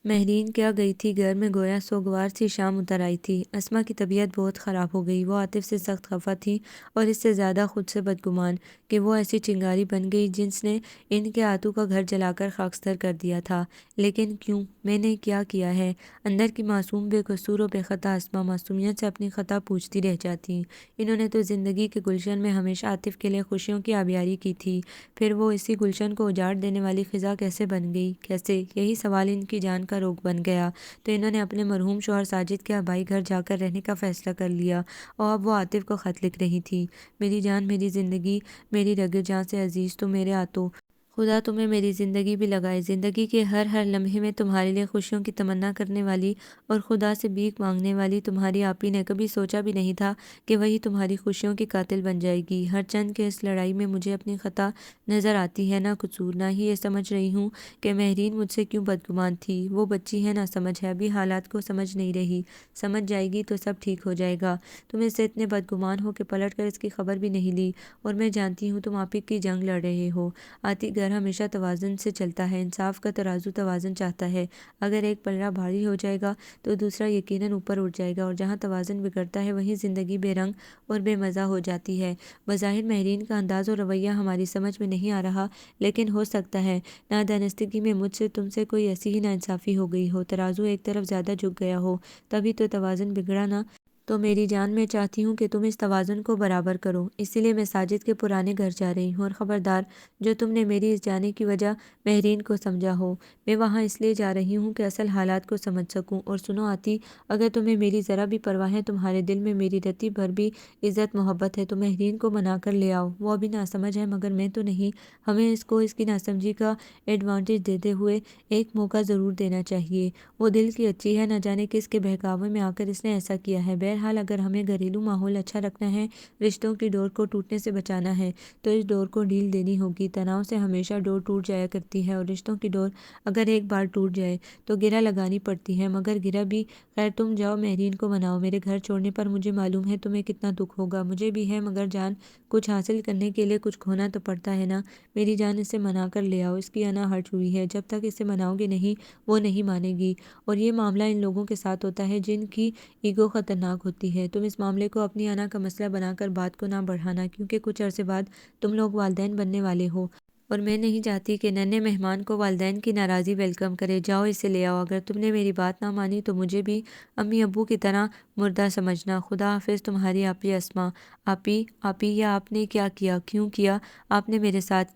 مہرین کیا گئی تھی گھر میں، گویا سوگوار سی شام اتر آئی تھی۔ اسما کی طبیعت بہت خراب ہو گئی، وہ عاطف سے سخت خفا تھی اور اس سے زیادہ خود سے بدگمان کہ وہ ایسی چنگاری بن گئی جس نے ان کے آتو کا گھر جلا کر خاکستر کر دیا تھا۔ لیکن کیوں؟ میں نے کیا کیا ہے؟ اندر کی معصوم، بے قصور و بے خطا اسما معصومیت سے اپنی خطا پوچھتی رہ جاتی۔ انہوں نے تو زندگی کے گلشن میں ہمیشہ عاطف کے لیے خوشیوں کی آبیاری کی تھی، پھر وہ اسی گلشن کو اجاڑ دینے والی خزاں کیسے بن گئی؟ کیسے؟ یہی سوال ان کی جان کا روگ بن گیا۔ تو انہوں نے اپنے مرحوم شوہر ساجد کے آبائی گھر جا کر رہنے کا فیصلہ کر لیا اور اب وہ عاطف کو خط لکھ رہی تھی، میری جان، میری زندگی، میری رگے جان سے عزیز تو میرے آتو، خدا تمہیں میری زندگی بھی لگائے، زندگی کے ہر ہر لمحے میں تمہارے لیے خوشیوں کی تمنا کرنے والی اور خدا سے بھیک مانگنے والی تمہاری آپی نے کبھی سوچا بھی نہیں تھا کہ وہی تمہاری خوشیوں کی قاتل بن جائے گی۔ ہر چند کے اس لڑائی میں مجھے اپنی خطا نظر آتی ہے، نہ قصور، نہ ہی یہ سمجھ رہی ہوں کہ مہرین مجھ سے کیوں بدگمان تھی۔ وہ بچی ہے، نہ سمجھ ہے، ابھی حالات کو سمجھ نہیں رہی، سمجھ جائے گی تو سب ٹھیک ہو جائے گا۔ تم اس سے اتنے بدگمان ہو کہ پلٹ کر اس کی خبر بھی نہیں لی، اور میں جانتی ہوں تم آپی کی جنگ لڑ رہے ہو۔ آتی گھر ہمیشہ توازن سے چلتا ہے، انصاف کا ترازو توازن چاہتا ہے، اگر ایک پلڑا بھاری ہو جائے گا تو دوسرا یقیناً اوپر اٹھ جائے گا، اور جہاں توازن بگڑتا ہے وہیں زندگی بے رنگ اور بے مزہ ہو جاتی ہے۔ بظاہر مہرین کا انداز و رویہ ہماری سمجھ میں نہیں آ رہا، لیکن ہو سکتا ہے نادانستگی میں مجھ سے تم سے کوئی ایسی ہی ناانصافی ہو گئی ہو، ترازو ایک طرف زیادہ جھک گیا ہو، تبھی تو توازن بگڑا نا۔ تو میری جان، میں چاہتی ہوں کہ تم اس توازن کو برابر کرو، اسی لیے میں ساجد کے پرانے گھر جا رہی ہوں، اور خبردار، جو تم نے میری اس جانے کی وجہ مہرین کو سمجھا ہو، میں وہاں اس لیے جا رہی ہوں کہ اصل حالات کو سمجھ سکوں۔ اور سنو آتی، اگر تمہیں میری ذرا بھی پرواہ ہے، تمہارے دل میں میری رتی بھر بھی عزت محبت ہے، تو مہرین کو منا کر لے آؤ۔ وہ ابھی ناسمجھ ہے مگر میں تو نہیں، ہمیں اس کو اس کی ناسمجھی کا ایڈوانٹیج دیتے ہوئے ایک موقع ضرور دینا چاہیے۔ وہ دل کی اچھی ہے، نہ جانے کس کے بہکاوے میں آ کر اس نے ایسا کیا ہے۔ بہرحال اگر ہمیں گھریلو ماحول اچھا رکھنا ہے، رشتوں کی ڈور کو ٹوٹنے سے بچانا ہے، تو اس ڈور کو ڈھیل دینی ہوگی۔ تناؤ سے ہمیشہ ڈور ٹوٹ جایا کرتی ہے، اور رشتوں کی ڈور اگر ایک بار ٹوٹ جائے تو گرہ لگانی پڑتی ہے، مگر گرہ بھی خیر، تم جاؤ مہرین کو مناؤ۔ میرے گھر چھوڑنے پر مجھے معلوم ہے تمہیں کتنا دکھ ہوگا، مجھے بھی ہے، مگر جان، کچھ حاصل کرنے کے لیے کچھ کھونا تو پڑتا ہے نا۔ میری جان، اسے منا کر لے آؤ، اس کی انا ہرٹ ہوئی ہے، جب تک اسے مناؤ گے نہیں وہ نہیں مانے گی، اور یہ معاملہ ان لوگوں کے ساتھ ہوتا ہے جن کی ایگو خطرناک ہوتی ہے۔ تم اس معاملے کو اپنی انا کا مسئلہ بنا کر بات کو نہ بڑھانا، کیونکہ کچھ عرصے بعد تم لوگ والدین بننے والے ہو، اور میں نہیں چاہتی کہ ننھے مہمان کو والدین کی ناراضی ویلکم کرے۔ جاؤ اسے لے آؤ، اگر تم نے میری بات نہ مانی تو مجھے بھی امی ابو کی طرح مردہ سمجھنا۔ خدا حافظ، تمہاری آپی اسما۔ آپی، یہ آپ نے کیا کیا؟ کیوں کیا آپ نے میرے ساتھ؟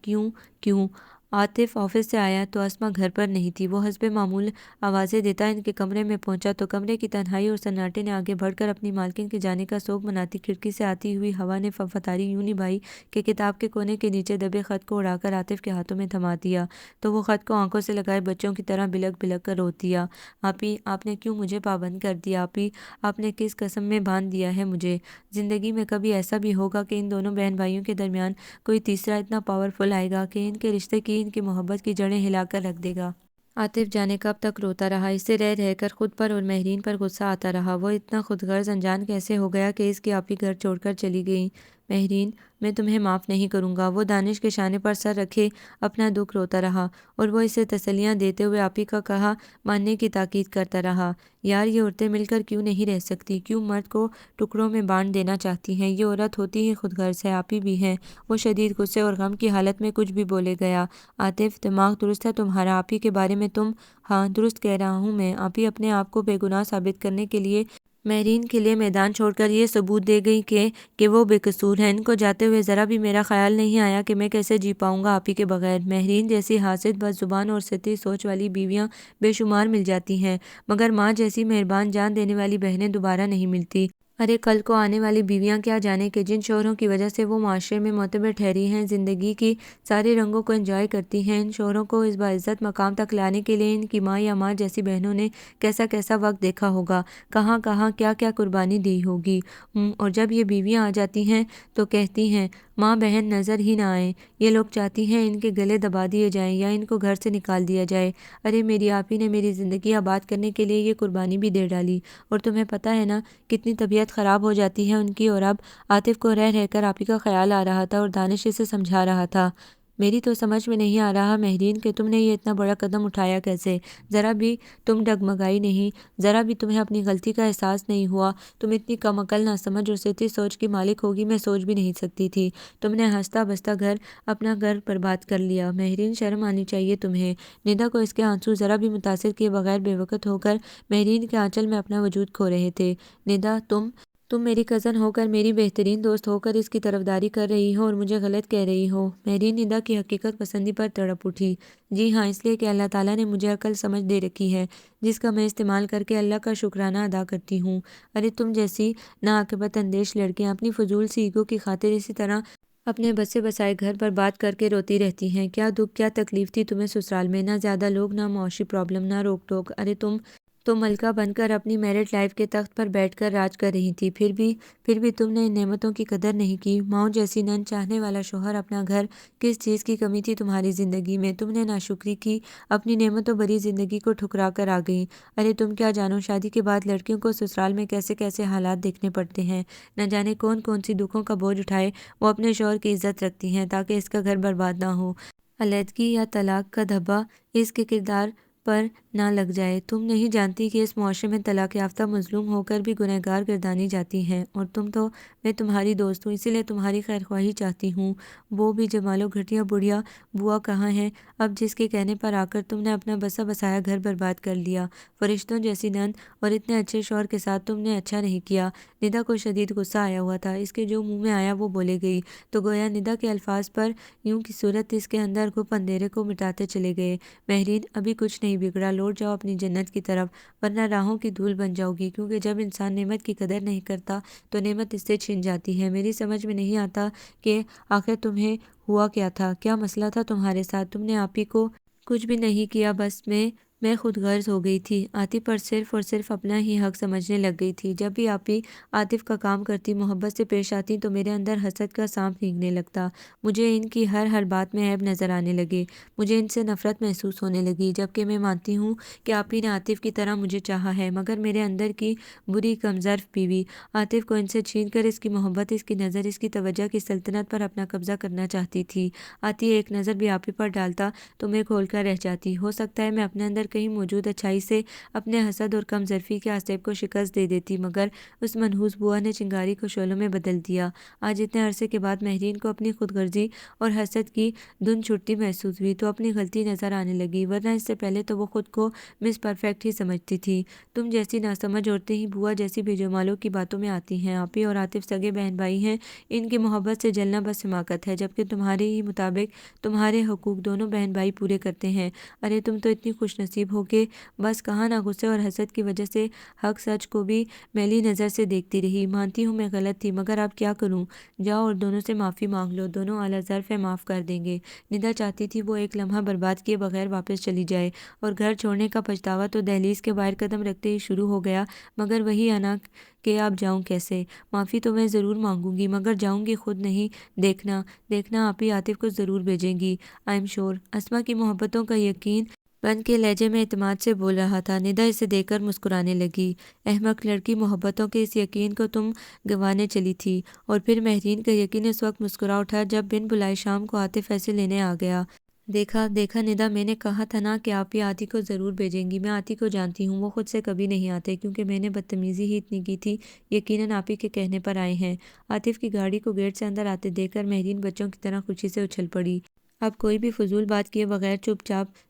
کیوں؟ عاطف آفس سے آیا تو اسما گھر پر نہیں تھی، وہ حسب معمول آوازیں دیتا ان کے کمرے میں پہنچا تو کمرے کی تنہائی اور سناٹے نے آگے بڑھ کر اپنی مالکن کے جانے کا سوگ مناتی کھڑکی سے آتی ہوئی ہوا نے ففاتاری یوں نبھائی کہ کتاب کے کونے کے نیچے دبے خط کو اڑا کر عاطف کے ہاتھوں میں تھما دیا، تو وہ خط کو آنکھوں سے لگائے بچوں کی طرح بلک بلک کر رو دیا۔ آپی، آپ نے کیوں مجھے پابند کر دیا؟ آپی، آپ نے کس قسم میں باندھ دیا ہے مجھے؟ زندگی میں کبھی ایسا بھی ہوگا کہ ان دونوں بہن بھائیوں کے درمیان کوئی تیسرا اتنا پاورفل آئے گا کہ ان کے رشتے کی، ان کی محبت کی جڑیں ہلا کر رکھ دے گا؟ عاطف جانے کب تک روتا رہا، اسے رہ رہ کر خود پر اور مہرین پر غصہ آتا رہا۔ وہ اتنا خود غرض انجان کیسے ہو گیا کہ اس کی آپی گھر چھوڑ کر چلی گئی؟ مہرین، میں تمہیں معاف نہیں کروں گا۔ وہ دانش کے شانے پر سر رکھے اپنا دکھ روتا رہا، اور وہ اسے تسلیاں دیتے ہوئے آپی کا کہا ماننے کی تاکید کرتا رہا۔ یار، یہ عورتیں مل کر کیوں نہیں رہ سکتی؟ کیوں مرد کو ٹکڑوں میں بانٹ دینا چاہتی ہیں؟ یہ عورت ہوتی ہی خود غرض ہے۔ آپی بھی ہیں۔ وہ شدید غصے اور غم کی حالت میں کچھ بھی بولے گیا۔ عاطف، دماغ درست ہے تمہارا؟ آپی کے بارے میں تم؟ ہاں، درست کہہ رہا ہوں میں۔ آپی اپنے آپ کو بے گناہ ثابت کرنے کے لیے مہرین کے لیے میدان چھوڑ کر یہ ثبوت دے گئی کہ وہ بے قصور ہیں۔ ان کو جاتے ہوئے ذرا بھی میرا خیال نہیں آیا کہ میں کیسے جی پاؤں گا آپ ہی کے بغیر۔ مہرین جیسی حاسد، بد زبان اور سطحی سوچ والی بیویاں بے شمار مل جاتی ہیں، مگر ماں جیسی مہربان جان دینے والی بہنیں دوبارہ نہیں ملتی۔ ارے کل کو آنے والی بیویاں کیا جانے کہ جن شوہروں کی وجہ سے وہ معاشرے میں معتبر ٹھہری ہیں، زندگی کی سارے رنگوں کو انجوائے کرتی ہیں، ان شوہروں کو اس باعزت مقام تک لانے کے لیے ان کی ماں یا ماں جیسی بہنوں نے کیسا کیسا وقت دیکھا ہوگا، کہاں کہاں کیا کیا قربانی دی ہوگی۔ اور جب یہ بیویاں آ جاتی ہیں تو کہتی ہیں ماں بہن نظر ہی نہ آئیں، یہ لوگ چاہتی ہیں ان کے گلے دبا دیے جائیں یا ان کو گھر سے نکال دیا جائے۔ ارے میری آپی نے میری زندگی آباد کرنے کے لیے یہ قربانی بھی دے ڈالی، اور تمہیں پتہ ہے نا کتنی طبیعت خراب ہو جاتی ہے ان کی۔ اور اب عاطف کو رہ رہ کر آپی کا خیال آ رہا تھا اور دانش اسے سمجھا رہا تھا۔ میری تو سمجھ میں نہیں آ رہا مہرین کہ تم نے یہ اتنا بڑا قدم اٹھایا کیسے؟ ذرا بھی تم ڈگمگائی نہیں، ذرا بھی تمہیں اپنی غلطی کا احساس نہیں ہوا؟ تم اتنی کم عقل، ناسمجھ اور سطحی سوچ کی مالک ہوگی میں سوچ بھی نہیں سکتی تھی۔ تم نے ہنستا بستا اپنا گھر برباد کر لیا۔ مہرین شرم آنی چاہیے تمہیں۔ ندا کو اس کے آنسو ذرا بھی متاثر کیے بغیر بے وقت ہو کر مہرین کے آنچل میں اپنا وجود کھو رہے تھے۔ ندا تم میری کزن ہو کر، میری بہترین دوست ہو کر اس کی طرفداری کر رہی ہو اور مجھے غلط کہہ رہی ہو۔ مہرین ندا کی حقیقت پسندی پر تڑپ اٹھی۔ جی ہاں، اس لیے کہ اللہ تعالیٰ نے مجھے عقل سمجھ دے رکھی ہے، جس کا میں استعمال کر کے اللہ کا شکرانہ ادا کرتی ہوں۔ ارے تم جیسی ناعاقبت اندیش لڑکیاں اپنی فضول سی ایگو کی خاطر اسی طرح اپنے بسے بسائے گھر برباد کر کے روتی رہتی ہیں۔ کیا دکھ کیا تکلیف تھی تمہیں سسرال میں؟ نہ زیادہ لوگ، نہ معاشی پرابلم، نہ روک ٹوک۔ ارے تم ملکہ بن کر اپنی میرڈ لائف کے تخت پر بیٹھ کر راج کر رہی تھی، پھر بھی تم نے ان نعمتوں کی قدر نہیں کی۔ ماؤں جیسی نن، چاہنے والا شوہر، اپنا گھر، کس چیز کی کمی تھی تمہاری زندگی میں؟ تم نے ناشکری کی، اپنی نعمتوں بھری زندگی کو ٹھکرا کر آ گئی۔ ارے تم کیا جانو شادی کے بعد لڑکیوں کو سسرال میں کیسے کیسے حالات دیکھنے پڑتے ہیں، نہ جانے کون کون سی دکھوں کا بوجھ اٹھائے وہ اپنے شوہر کی عزت رکھتی ہیں تاکہ اس کا گھر برباد نہ ہو، علیحدگی یا طلاق کا دھبا اس کے کردار پر نہ لگ جائے۔ تم نہیں جانتی کہ اس معاشرے میں طلاق یافتہ مظلوم ہو کر بھی گنہگار گردانی جاتی ہیں، اور میں تمہاری دوست ہوں، اسی لیے تمہاری خیر خواہی چاہتی ہوں۔ وہ بھی جمالو گھٹیا بڑھیا بوا کہاں ہے اب جس کے کہنے پر آ کر تم نے اپنا بسا بسایا گھر برباد کر لیا؟ فرشتوں جیسی نند اور اتنے اچھے شوہر کے ساتھ تم نے اچھا نہیں کیا۔ ندا کو شدید غصہ آیا ہوا تھا، اس کے جو منہ میں آیا وہ بولے گئی، تو گویا ندا کے الفاظ پر یوں کی صورت اس کے اندر گھپ اندھیرے کو مٹاتے چلے گئے۔ مہرین ابھی کچھ نہیں بگڑا، لوٹ جاؤ اپنی جنت کی طرف، ورنہ راہوں کی دھول بن جاؤ گی، کیونکہ جب انسان نعمت کی قدر نہیں کرتا تو نعمت اس سے چھن جاتی ہے۔ میری سمجھ میں نہیں آتا کہ آخر تمہیں ہوا کیا تھا، کیا مسئلہ تھا تمہارے ساتھ؟ تم نے آپی کو کچھ بھی نہیں کیا، بس میں خود غرض ہو گئی تھی، عاطف پر صرف اور صرف اپنا ہی حق سمجھنے لگ گئی تھی۔ جب بھی آپی عاطف کا کام کرتی، محبت سے پیش آتی تو میرے اندر حسد کا سانپ بھیگنے لگتا، مجھے ان کی ہر بات میں عیب نظر آنے لگے، مجھے ان سے نفرت محسوس ہونے لگی، جبکہ میں مانتی ہوں کہ آپی نے عاطف کی طرح مجھے چاہا ہے، مگر میرے اندر کی بری کمظرف بیوی عاطف کو ان سے چھین کر اس کی محبت، اس کی نظر، اس کی توجہ کی سلطنت پر اپنا قبضہ کرنا چاہتی تھی۔ آتی ایک نظر بھی آپی پر ڈالتا تو میں کھول کر رہ جاتی۔ ہو سکتا ہے میں اپنے اندر کہیں موجود اچھائی سے اپنے حسد اور کم ظرفی کے آسیب کو شکست دے دیتی، مگر اس منحوس بوا نے چنگاری کو شعلوں میں بدل دیا۔ آج اتنے عرصے کے بعد مہرین کو اپنی خود غرضی اور حسد کی دھن چھٹتی محسوس ہوئی تو اپنی غلطی نظر آنے لگی، ورنہ اس سے پہلے تو وہ خود کو مس پرفیکٹ ہی سمجھتی تھی۔ تم جیسی ناسمجھ عورتیں ہی بوا جیسی بے جمالوں کی باتوں میں آتی ہیں۔ آپی اور عاطف سگے بہن بھائی ہیں، ان کی محبت سے جلنا بس حماقت ہے، جبکہ تمہارے ہی مطابق تمہارے حقوق دونوں بہن بھائی پورے کرتے ہیں۔ ارے تم تو اتنی خوش نصیب ہو کہ بس کہاں نہ غصے اور حسد کی وجہ سے حق سچ کو بھی میلی نظر سے دیکھتی رہی۔ مانتی ہوں میں غلط تھی، مگر اب کیا کروں؟ جاؤ اور دونوں سے معافی مانگ لو، دونوں اعلیٰ ظرف ہے، معاف کر دیں گے۔ ندا چاہتی تھی وہ ایک لمحہ برباد کیے بغیر واپس چلی جائے، اور گھر چھوڑنے کا پچھتاوا تو دہلیز کے باہر قدم رکھتے ہی شروع ہو گیا، مگر وہی انا کہ اب جاؤں کیسے؟ معافی تو میں ضرور مانگوں گی، مگر جاؤں گی خود نہیں، دیکھنا آپی عاطف کو ضرور بھیجیں گی، آئی ایم شور۔ اسما کی محبتوں کا یقین بن کے لہجے میں اعتماد سے بول رہا تھا۔ ندا اسے دیکھ کر مسکرانے لگی۔ احمق لڑکی، محبتوں کے اس یقین کو تم گنوانے چلی تھی۔ اور پھر مہرین کا یقین اس وقت مسکرا اٹھا جب بن بلائے شام کو عاطف ایسے لینے آ گیا۔ دیکھا ندا، میں نے کہا تھا نا کہ آپی آتی کو ضرور بھیجیں گی۔ میں آتی کو جانتی ہوں، وہ خود سے کبھی نہیں آتے، کیونکہ میں نے بدتمیزی ہی اتنی کی تھی، یقیناً آپی کے کہنے پر آئے ہیں۔ عاطف کی گاڑی کو گیٹ سے اندر آتے دیکھ کر مہرین بچوں کی طرح خوشی سے اچھل پڑی۔ اب کوئی بھی فضول بات کیے بغیر چپ چاپ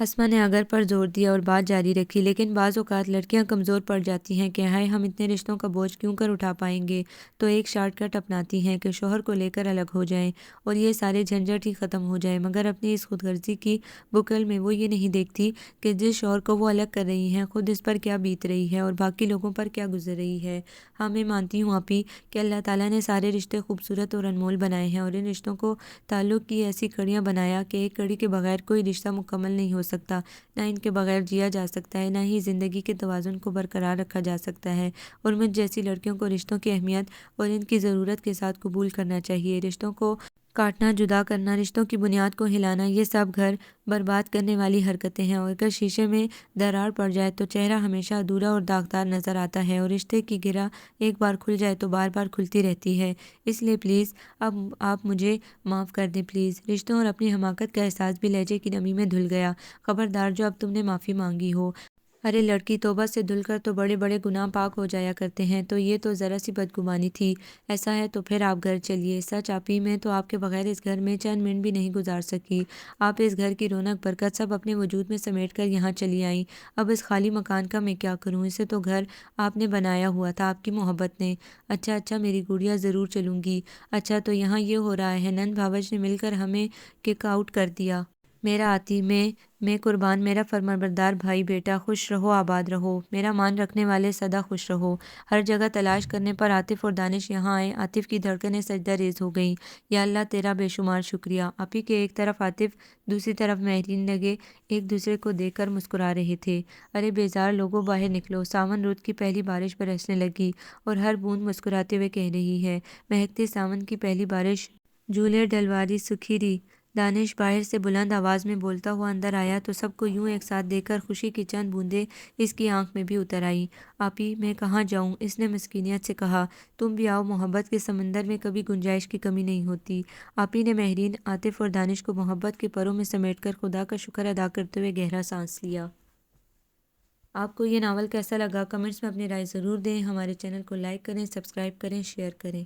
اسما نے اگر پر زور دیا اور بات جاری رکھی، لیکن بعض اوقات لڑکیاں کمزور پڑ جاتی ہیں کہ ہائے ہم اتنے رشتوں کا بوجھ کیوں کر اٹھا پائیں گے، تو ایک شارٹ کٹ اپناتی ہیں کہ شوہر کو لے کر الگ ہو جائیں اور یہ سارے جھنجھٹ ہی ختم ہو جائے۔ مگر اپنی اس خود غرضی کی بکل میں وہ یہ نہیں دیکھتی کہ جس شوہر کو وہ الگ کر رہی ہیں خود اس پر کیا بیت رہی ہے اور باقی لوگوں پر کیا گزر رہی ہے۔ ہاں میں مانتی ہوں آپی کہ اللہ تعالیٰ نے سارے رشتے خوبصورت اور انمول بنائے ہیں اور ان رشتوں کو تعلق کی ایسی کڑیاں بنایا کہ ایک کڑی کے بغیر کوئی رشتہ مکمل نہیں ہو سکتا، نہ ان کے بغیر جیا جا سکتا ہے، نہ ہی زندگی کے توازن کو برقرار رکھا جا سکتا ہے۔ اور مجھ جیسی لڑکیوں کو رشتوں کی اہمیت اور ان کی ضرورت کے ساتھ قبول کرنا چاہیے۔ رشتوں کو کاٹنا، جدا کرنا، رشتوں کی بنیاد کو ہلانا، یہ سب گھر برباد کرنے والی حرکتیں ہیں، اور اگر شیشے میں درار پڑ جائے تو چہرہ ہمیشہ ادھورا اور داغدار نظر آتا ہے، اور رشتے کی گرہ ایک بار کھل جائے تو بار بار کھلتی رہتی ہے۔ اس لیے پلیز اب آپ مجھے معاف کر دیں پلیز۔ رشتوں اور اپنی حماقت کا احساس بھی لہجے کی نمی میں دھل گیا۔ خبردار جو اب تم نے معافی مانگی ہو۔ ارے لڑکی، توبہ سے دھل کر تو بڑے بڑے گناہ پاک ہو جایا کرتے ہیں، تو یہ تو ذرا سی بدگمانی تھی۔ ایسا ہے تو پھر آپ گھر چلیے۔ سچ آپی، میں تو آپ کے بغیر اس گھر میں چند منٹ بھی نہیں گزار سکی۔ آپ اس گھر کی رونق برکت سب اپنے وجود میں سمیٹ کر یہاں چلی آئیں۔ اب اس خالی مکان کا میں کیا کروں؟ اسے تو گھر آپ نے بنایا ہوا تھا، آپ کی محبت نے۔ اچھا اچھا میری گڑیا، ضرور چلوں گی۔ اچھا تو یہاں یہ ہو رہا ہے نند بھاوج نے مل کر ہمیں کک آؤٹ کر دیا۔ میرا آتی، میں قربان، میرا فرمانبردار بھائی بیٹا، خوش رہو آباد رہو، میرا مان رکھنے والے سدا خوش رہو۔ ہر جگہ تلاش کرنے پر عاطف اور دانش یہاں آئے۔ عاطف کی دھڑکنیں سجدہ ریز ہو گئیں۔ یا اللہ تیرا بے شمار شکریہ۔ آپی کے ایک طرف عاطف، دوسری طرف مہرین لگے ایک دوسرے کو دیکھ کر مسکرا رہے تھے۔ ارے بیزار لوگوں، باہر نکلو۔ ساون رت کی پہلی بارش برسنے لگی اور ہر بوند مسکراتے ہوئے کہہ رہی ہے، مہکتے ساون کی پہلی بارش جھولے ڈلواری سکھیری۔ دانش باہر سے بلند آواز میں بولتا ہوا اندر آیا تو سب کو یوں ایک ساتھ دیکھ کر خوشی کی چند بوندیں اس کی آنکھ میں بھی اتر آئیں۔ آپی میں کہاں جاؤں؟ اس نے مسکینیت سے کہا۔ تم بھی آؤ، محبت کے سمندر میں کبھی گنجائش کی کمی نہیں ہوتی۔ آپی نے مہرین، عاطف اور دانش کو محبت کے پروں میں سمیٹ کر خدا کا شکر ادا کرتے ہوئے گہرا سانس لیا۔ آپ کو یہ ناول کیسا لگا؟ کمنٹس میں اپنی رائے ضرور دیں۔ ہمارے چینل کو لائک کریں، سبسکرائب کریں، شیئر کریں۔